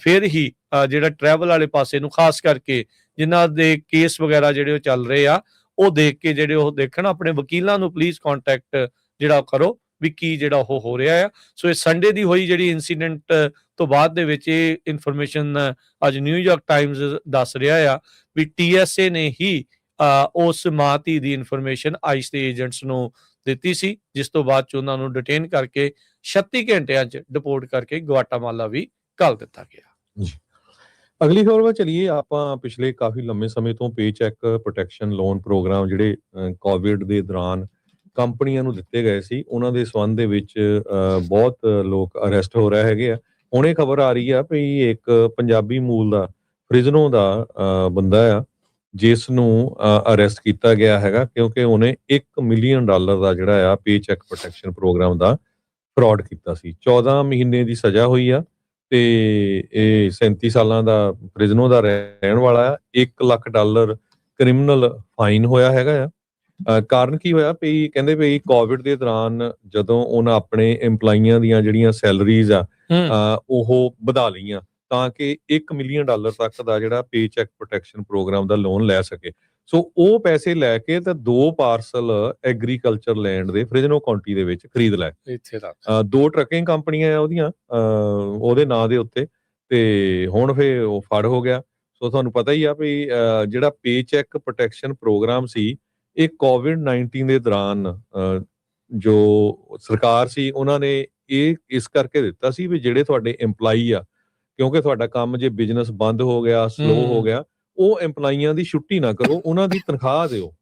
ਫਿਰ ਹੀ ਜਿਹੜਾ ਟਰੈਵਲ ਵਾਲੇ ਪਾਸੇ ਨੂੰ, ਖਾਸ ਕਰਕੇ ਜਿਨ੍ਹਾਂ ਦੇ ਕੇਸ ਵਗੈਰਾ ਜਿਹੜੇ ਉਹ ਚੱਲ ਰਹੇ ਆ, ਉਹ ਦੇਖ ਕੇ ਜਿਹੜੇ ਉਹ ਦੇਖਣ, ਆਪਣੇ ਵਕੀਲਾਂ ਨੂੰ ਪਲੀਜ਼ ਕੰਟੈਕਟ ਜਿਹੜਾ ਕਰੋ ਵੀ ਕੀ ਜਿਹੜਾ ਉਹ ਹੋ ਰਿਹਾ ਆ। ਸੋ ਇਹ ਸੰਡੇ ਦੀ ਹੋਈ ਜਿਹੜੀ ਇਨਸੀਡੈਂਟ ਤੋਂ ਬਾਅਦ ਦੇ ਵਿੱਚ ਇਹ ਇਨਫੋਰਮੇਸ਼ਨ ਅੱਜ ਨਿਊਯਾਰਕ ਟਾਈਮਜ਼ ਦੱਸ ਰਿਹਾ ਆ ਵੀ TSA ਨੇ ਹੀ ਉਸ ਮਾਂ ਧੀ ਦੀ ਇਨਫੋਰਮੇਸ਼ਨ ਆਈਸ ਦੇ ਏਜੰਟਸ ਨੂੰ ਦਿੱਤੀ ਸੀ, ਜਿਸ ਤੋਂ ਬਾਅਦ ਚ ਉਹਨਾਂ ਨੂੰ ਡਿਟੇਨ ਕਰਕੇ 36 ਘੰਟਿਆਂ ਚ ਡਿਪੋਰਟ ਕਰਕੇ ਗੁਆਟਾਮਾਲਾ ਵੀ ਘੱਲ ਦਿੱਤਾ ਗਿਆ। ਅਗਲੀ ਖਬਰ ਵੱਲ ਚਲੀਏ। ਆਪਾਂ ਪਿਛਲੇ ਕਾਫੀ ਲੰਮੇ ਸਮੇਂ ਤੋਂ ਪੇ ਚੈੱਕ ਪ੍ਰੋਟੈਕਸ਼ਨ ਲੋਨ ਪ੍ਰੋਗਰਾਮ ਜਿਹੜੇ ਕੋਵਿਡ ਦੇ ਦੌਰਾਨ ਕੰਪਨੀਆਂ ਨੂੰ ਦਿੱਤੇ ਗਏ ਸੀ, ਉਹਨਾਂ ਦੇ ਸੰਬੰਧ ਦੇ ਵਿੱਚ ਬਹੁਤ ਲੋਕ ਅਰੈਸਟ ਹੋ ਰਹੇ ਹੈਗੇ ਆ। ਹੁਣ ਇਹ ਖਬਰ ਆ ਰਹੀ ਆ ਵੀ ਇੱਕ ਪੰਜਾਬੀ ਮੂਲ ਦਾ ਫ੍ਰਿਜ਼ਨੋ ਦਾ ਬੰਦਾ ਆ ਜਿਸ ਨੂੰ ਅਰੈਸਟ ਕੀਤਾ ਗਿਆ ਹੈਗਾ ਕਿਉਂਕਿ ਉਹਨੇ $1 ਮਿਲੀਅਨ ਦਾ ਜਿਹੜਾ ਆ ਪੇ ਚੈੱਕ ਪ੍ਰੋਟੈਕਸ਼ਨ ਪ੍ਰੋਗਰਾਮ ਦਾ ਫਰਾਡ ਕੀਤਾ ਸੀ। 14 ਮਹੀਨੇ ਦੀ ਸਜ਼ਾ ਹੋਈ ਆ ਤੇ ਇਹ 37 ਸਾਲਾਂ ਦਾ ਫ੍ਰਿਜ਼ਨੋ ਦਾ ਰਹਿਣ ਵਾਲਾ ਆ। $1 ਲੱਖ ਕ੍ਰਿਮੀਨਲ ਫਾਈਨ ਹੋਇਆ ਹੈਗਾ ਆ। ਕਾਰਨ ਕੀ ਹੋਇਆ ਵੀ ਕਹਿੰਦੇ ਵੀ ਕੋਵਿਡ ਦੇ ਦੌਰਾਨ ਜਦੋਂ ਉਹਨਾਂ ਆਪਣੇ EMPLOYੀਆਂ ਦੀਆਂ ਜਿਹੜੀਆਂ ਸੈਲਰੀਜ਼ ਆ ਉਹ ਵਧਾ ਲਈਆਂ ਤਾਂ ਕਿ $1 ਮਿਲੀਅਨ ਤੱਕ ਦਾ ਜਿਹੜਾ ਪੇ ਚੈੱਕ ਪ੍ਰੋਟੈਕਸ਼ਨ ਪ੍ਰੋਗਰਾਮ ਦਾ ਲੋਨ ਲੈ ਸਕੇ। ਸੋ ਉਹ ਪੈਸੇ ਲੈ ਕੇ ਤੇ 2 ਪਾਰਸਲ ਐਗਰੀਕਲਚਰ ਲੈਂਡ ਦੇ ਫ੍ਰਿਜ਼ਨੋ ਕਾਉਂਟੀ ਦੇ ਵਿੱਚ ਖਰੀਦ ਲਏ। ਇੱਥੇ ਤੱਕ 2 ਟਰੱਕਿੰਗ ਕੰਪਨੀਆਂ ਆ ਉਹਦੀਆਂ ਉਹਦੇ ਨਾਂ ਦੇ ਉੱਤੇ, ਤੇ ਹੁਣ ਫੇ ਉਹ ਫੜ ਹੋ ਗਿਆ। ਸੋ ਤੁਹਾਨੂੰ ਪਤਾ ਹੀ ਆ ਵੀ ਜਿਹੜਾ ਪੇ ਚੈੱਕ ਪ੍ਰੋਟੈਕਸ਼ਨ ਪ੍ਰੋਗਰਾਮ ਸੀ ਇਹ ਕੋਵਿਡ-19 ਦੇ ਦੌਰਾਨ ਜੋ ਸਰਕਾਰ ਸੀ ਉਹਨਾਂ ਨੇ ਇਹ ਇਸ ਕਰਕੇ ਦਿੱਤਾ ਸੀ ਵੀ ਜਿਹੜੇ ਤੁਹਾਡੇ EMPLOYੀ ਆ, ਕਿਉਂਕਿ ਤੁਹਾਡਾ ਕੰਮ ਜੇ ਬਿਜ਼ਨਸ ਬੰਦ ਹੋ ਗਿਆ, ਸਲੋ ਹੋ ਗਿਆ, ਉਹ EMPLOYੀਆਂ ਦੀ ਛੁੱਟੀ ਨਾ ਕਰੋ, ਉਹਨਾਂ ਦੀ ਤਨਖਾਹ ਦਿਓ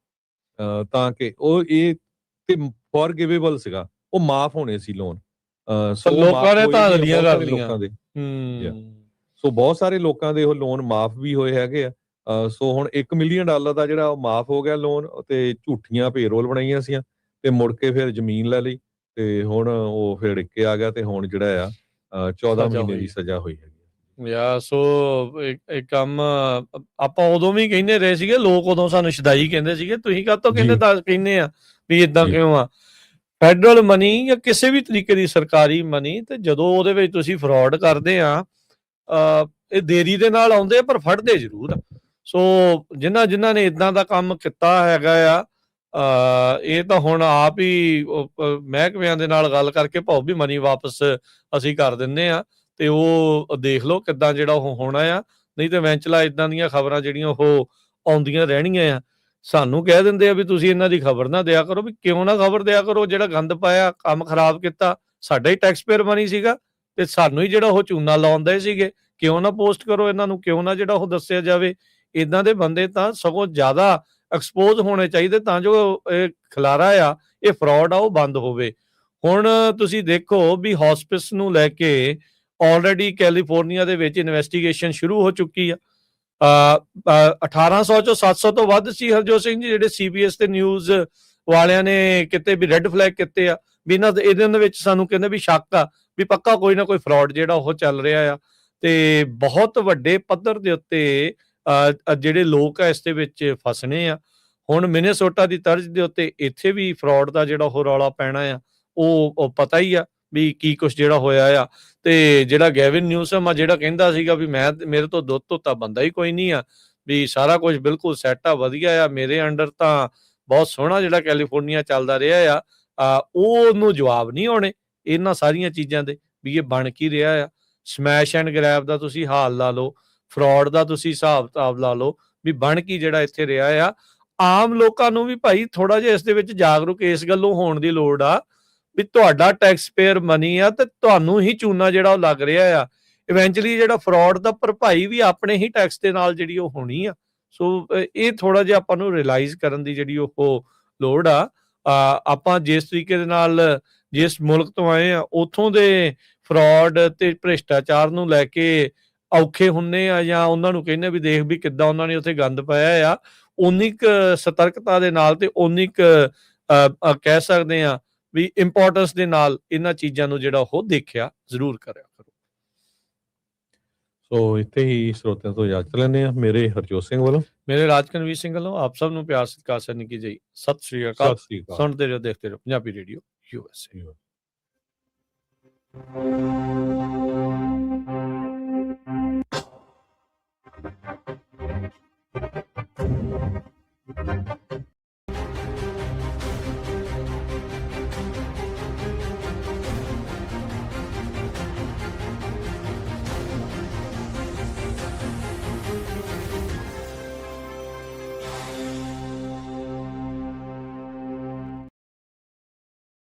ਤਾਂ ਕਿ ਉਹ ਇਹ ਤੇ ਫੋਰਗਿਵੇਬਲ ਸੀਗਾ, ਉਹ ਮਾਫ ਹੋਣੇ ਸੀ ਲੋਨ। ਸੋ ਲੋਕਾਂ ਨੇ ਤਾਂ ਅਗਲੀਆਂ ਕਰ ਲਈਆਂ ਲੋਕਾਂ ਦੇ। ਸੋ ਬਹੁਤ ਸਾਰੇ ਲੋਕਾਂ ਦੇ ਉਹ ਲੋਨ ਮਾਫ ਵੀ ਹੋਏ ਹੈਗੇ ਆ। ਸੋ ਹੁਣ $1 ਮਿਲੀਅਨ ਦਾ ਜਿਹੜਾ ਉਹ ਮਾਫ ਹੋ ਗਿਆ ਲੋਨ, ਤੇ ਝੂਠੀਆਂ ਪੇਰੋਲ ਬਣਾਈਆਂ ਸੀ ਤੇ ਮੁੜ ਕੇ ਫਿਰ ਜ਼ਮੀਨ ਲੈ ਲਈ ਤੇ ਹੁਣ ਉਹ ਫਿਰ ਰਿੱਕੇ ਆ ਗਿਆ ਤੇ ਹੁਣ ਜਿਹੜਾ ਆ 14 ਸਜ਼ਾ ਮਹੀਨੇ ਦੀ ਹੋਈ। ਸਜ਼ਾ ਹੋਈ ਹੈਗੀ। ਸੋ ਇਹ ਕੰਮ ਆਪਾਂ ਉਦੋਂ ਵੀ ਕਹਿੰਦੇ ਰਹੇ ਸੀਗੇ, ਲੋਕ ਉਦੋਂ ਸਾਨੂੰ ਸ਼ਦਾਈ ਕਹਿੰਦੇ ਸੀਗੇ, ਤੁਸੀਂ ਕਾਹਤੋਂ ਜੀ ਕਹਿੰਦੇ ਆ ਵੀ ਇਦਾਂ ਜੀ ਕਿਉਂ ਆ। ਫੈਡਰਲ ਮਨੀ ਜਾਂ ਕਿਸੇ ਵੀ ਤਰੀਕੇ ਦੀ ਸਰਕਾਰੀ ਮਨੀ, ਤੇ ਜਦੋਂ ਉਹਦੇ ਵਿੱਚ ਤੁਸੀਂ ਫਰਾਡ ਕਰਦੇ ਆ, ਇਹ ਦੇਰੀ ਦੇ ਨਾਲ ਆਉਂਦੇ ਆ ਪਰ ਫੜਦੇ ਜ਼ਰੂਰ ਆ। ਸੋ ਜਿਨ੍ਹਾਂ ਨੇ ਇਦਾਂ ਦਾ ਕੰਮ ਕੀਤਾ ਹੈਗਾ ਆ, ਇਹ ਤਾਂ ਹੁਣ ਆਪ ਹੀ ਮਹਿਕਮਿਆਂ ਦੇ ਨਾਲ ਗੱਲ ਕਰਕੇ ਭਾਉ ਵੀ ਮਨੀ ਵਾਪਸ ਅਸੀਂ ਕਰ ਦਿੰਦੇ ਆ, ਤੇ ਉਹ ਦੇਖ ਲਓ ਕਿੱਦਾਂ ਜਿਹੜਾ ਉਹ ਹੋਣਾ ਆ। ਨਹੀਂ ਤੇ ਵੈਂਚਲਾ ਇਦਾਂ ਦੀਆਂ ਖਬਰਾਂ ਜਿਹੜੀਆਂ ਉਹ ਆਉਂਦੀਆਂ ਰਹਿਣੀਆਂ ਆ। ਸਾਨੂੰ ਕਹਿ ਦਿੰਦੇ ਆ ਵੀ ਤੁਸੀਂ ਇਹਨਾਂ ਦੀ ਖਬਰ ਨਾ ਦਿਆ ਕਰੋ, ਵੀ ਕਿਉਂ ਨਾ ਖਬਰ ਦਿਆ ਕਰੋ, ਜਿਹੜਾ ਗੰਦ ਪਾਇਆ, ਕੰਮ ਖਰਾਬ ਕੀਤਾ, ਸਾਡਾ ਹੀ ਟੈਕਸ ਪੇਅਰ ਮਨੀ ਸੀਗਾ ਤੇ ਸਾਨੂੰ ਹੀ ਜਿਹੜਾ ਉਹ ਚੂਨਾ ਲਾਉਂਦੇ ਸੀਗੇ, ਕਿਉਂ ਨਾ ਪੋਸਟ ਕਰੋ ਇਹਨਾਂ ਨੂੰ, ਕਿਉਂ ਨਾ ਜਿਹੜਾ ਉਹ ਦੱਸਿਆ ਜਾਵੇ। ਇਦਾਂ ਦੇ ਬੰਦੇ ਤਾਂ ਸਗੋਂ ਜ਼ਿਆਦਾ ਐਕਸਪੋਜ਼ ਹੋਣੇ ਚਾਹੀਦੇ ਤਾਂ ਜੋ ਇਹ ਖਿਲਾਰਾ ਆ, ਇਹ ਫਰਾਡ ਆ, ਉਹ ਬੰਦ ਹੋਵੇ। ਹੁਣ ਤੁਸੀਂ ਦੇਖੋ ਵੀ ਹੌਸਪਿਸ ਨੂੰ ਲੈ ਕੇ ਆਲਰੇਡੀ ਕੈਲੀਫੋਰਨੀਆ ਦੇ ਵਿੱਚ ਇਨਵੈਸਟੀਗੇਸ਼ਨ ਸ਼ੁਰੂ ਹੋ ਚੁੱਕੀ ਆ। 1800 ਚੋਂ 700 ਤੋਂ ਵੱਧ ਸੀ ਹਰਜੋਤ ਸਿੰਘ ਜੀ ਜਿਹੜੇ CBS ਤੇ ਨਿਊਜ਼ ਵਾਲਿਆਂ ਨੇ ਕਿਤੇ ਵੀ ਰੈੱਡ ਫਲੈਗ ਕੀਤੇ ਆ, ਵੀ ਇਹਦੇ ਵਿੱਚ ਸਾਨੂੰ ਕਹਿੰਦੇ ਵੀ ਸ਼ੱਕ ਆ ਵੀ ਪੱਕਾ ਕੋਈ ਨਾ ਕੋਈ ਫਰਾਡ ਜਿਹੜਾ ਉਹ ਚੱਲ ਰਿਹਾ ਆ। ਤੇ ਬਹੁਤ ਵੱਡੇ ਪੱਧਰ ਦੇ ਉੱਤੇ ਜਿਹੜੇ ਲੋਕ ਆ ਇਸ ਦੇ ਵਿੱਚ ਫਸਣੇ ਆ। ਹੁਣ ਮਿਨੇਸੋਟਾ ਦੀ ਤਰਜ਼ ਦੇ ਉੱਤੇ ਇੱਥੇ ਵੀ ਫਰਾਡ ਦਾ ਜਿਹੜਾ ਉਹ ਰੌਲਾ ਪੈਣਾ ਆ, ਉਹ ਪਤਾ ਹੀ ਆ ਵੀ ਕੀ ਕੁਛ ਜਿਹੜਾ ਹੋਇਆ ਆ। ਤੇ ਜਿਹੜਾ ਗੈਵਿਨ ਨਿਊਸਮ ਆ, ਜਿਹੜਾ ਕਹਿੰਦਾ ਸੀਗਾ ਵੀ ਮੇਰੇ ਤੋਂ ਦੁੱਧ ਧੋਤਾ ਬੰਦਾ ਹੀ ਕੋਈ ਨਹੀਂ ਆ, ਵੀ ਸਾਰਾ ਕੁਝ ਬਿਲਕੁਲ ਸੈੱਟ ਆ, ਵਧੀਆ ਆ, ਮੇਰੇ ਅੰਡਰ ਤਾਂ ਬਹੁਤ ਸੋਹਣਾ ਜਿਹੜਾ ਕੈਲੀਫੋਰਨੀਆ ਚੱਲਦਾ ਰਿਹਾ ਆ, ਉਹਨੂੰ ਜਵਾਬ ਨਹੀਂ ਆਉਣੇ ਇਹਨਾਂ ਸਾਰੀਆਂ ਚੀਜ਼ਾਂ ਦੇ ਵੀ ਇਹ ਬਣ ਕੀ ਰਿਹਾ ਆ। ਸਮੈਸ਼ ਐਂਡ ਗ੍ਰੈਬ ਦਾ ਤੁਸੀਂ ਹਾਲ ਲਾ ਲਓ, ਫਰਾਡ ਦਾ ਤੁਸੀਂ ਹਿਸਾਬ ਕਿਤਾਬ ਲਾ ਲਓ, ਵੀ ਬਣ ਕੀ ਜਿਹੜਾ ਇੱਥੇ ਰਿਹਾ ਆ। ਆਮ ਲੋਕਾਂ ਨੂੰ ਵੀ ਭਾਈ ਥੋੜਾ ਜਿਹਾ ਇਸ ਦੇ ਵਿੱਚ ਜਾਗਰੂਕ ਇਸ ਗੱਲੋਂ ਹੋਣ ਦੀ ਲੋੜ ਆ ਵੀ ਤੁਹਾਡਾ ਟੈਕਸ ਪੇਅਰ ਮਨੀ ਆ ਤੇ ਤੁਹਾਨੂੰ ਹੀ ਚੂਨਾ ਜਿਹੜਾ ਉਹ ਲੱਗ ਰਿਹਾ ਆ। ਇਵੈਂਚੁਅਲੀ ਜਿਹੜਾ ਫਰਾਡ ਦਾ ਭਰਪਾਈ ਵੀ ਆਪਣੇ ਹੀ ਟੈਕਸ ਦੇ ਨਾਲ ਜਿਹੜੀ ਉਹ ਹੋਣੀ ਆ। ਸੋ ਇਹ ਥੋੜਾ ਜਿਹਾ ਆਪਾਂ ਨੂੰ ਰਿਅਲਾਈਜ਼ ਕਰਨ ਦੀ ਜਿਹੜੀ ਉਹ ਲੋੜ ਆ। ਆਪਾਂ ਜਿਸ ਤਰੀਕੇ ਦੇ ਨਾਲ ਜਿਸ ਮੁਲਕ ਤੋਂ ਆਏ ਆ ਉੱਥੋਂ ਦੇ ਫਰਾਡ ਤੇ ਭ੍ਰਿਸ਼ਟਾਚਾਰ ਨੂੰ ਲੈ ਕੇ ਔਖੇ ਹੁੰਨੇ ਆ, ਜਾਂ ਉਹਨਾਂ ਨੂੰ ਕਹਿੰਦੇ ਵੀ ਦੇਖ ਵੀ ਕਿੱਦਾਂ ਉਹਨਾਂ ਨੇ ਉੱਥੇ ਗੰਦ ਪਾਇਆ ਆ, ਉਨੀ ਕੁ ਸਤਰਕਤਾ ਦੇ ਨਾਲ ਤੇ ਉਨੀ ਕੁ ਕਹਿ ਸਕਦੇ ਆ ਵੀ ਇੰਪੋਰਟੈਂਸ ਦੇ ਨਾਲ ਇਹਨਾਂ ਚੀਜ਼ਾਂ ਨੂੰ ਜਿਹੜਾ ਉਹ ਦੇਖਿਆ ਜ਼ਰੂਰ ਕਰਿਆ ਕਰੋ। ਸੋ ਇੱਥੇ ਹੀ ਸਰੋਤਿਆਂ ਤੋਂ ਇਜਾਜ਼ਤ ਲੈਂਦੇ ਆ। ਮੇਰੇ ਹਰਜੋਤ ਸਿੰਘ ਵੱਲੋਂ, ਮੇਰੇ ਰਾਜਕਨਵੀਰ ਸਿੰਘ ਵੱਲੋਂ ਆਪ ਸਭ ਨੂੰ ਪਿਆਰ ਸਤਿਕਾਰ ਸਨ ਕੀ ਜੀ। ਸਤਿ ਸ੍ਰੀ ਅਕਾਲ। ਸਤਿ ਸ੍ਰੀ ਅਕਾਲ। ਸੁਣਦੇ ਰਹੋ, ਦੇਖਦੇ ਰਹੋ ਪੰਜਾਬੀ ਰੇਡੀਓ USA।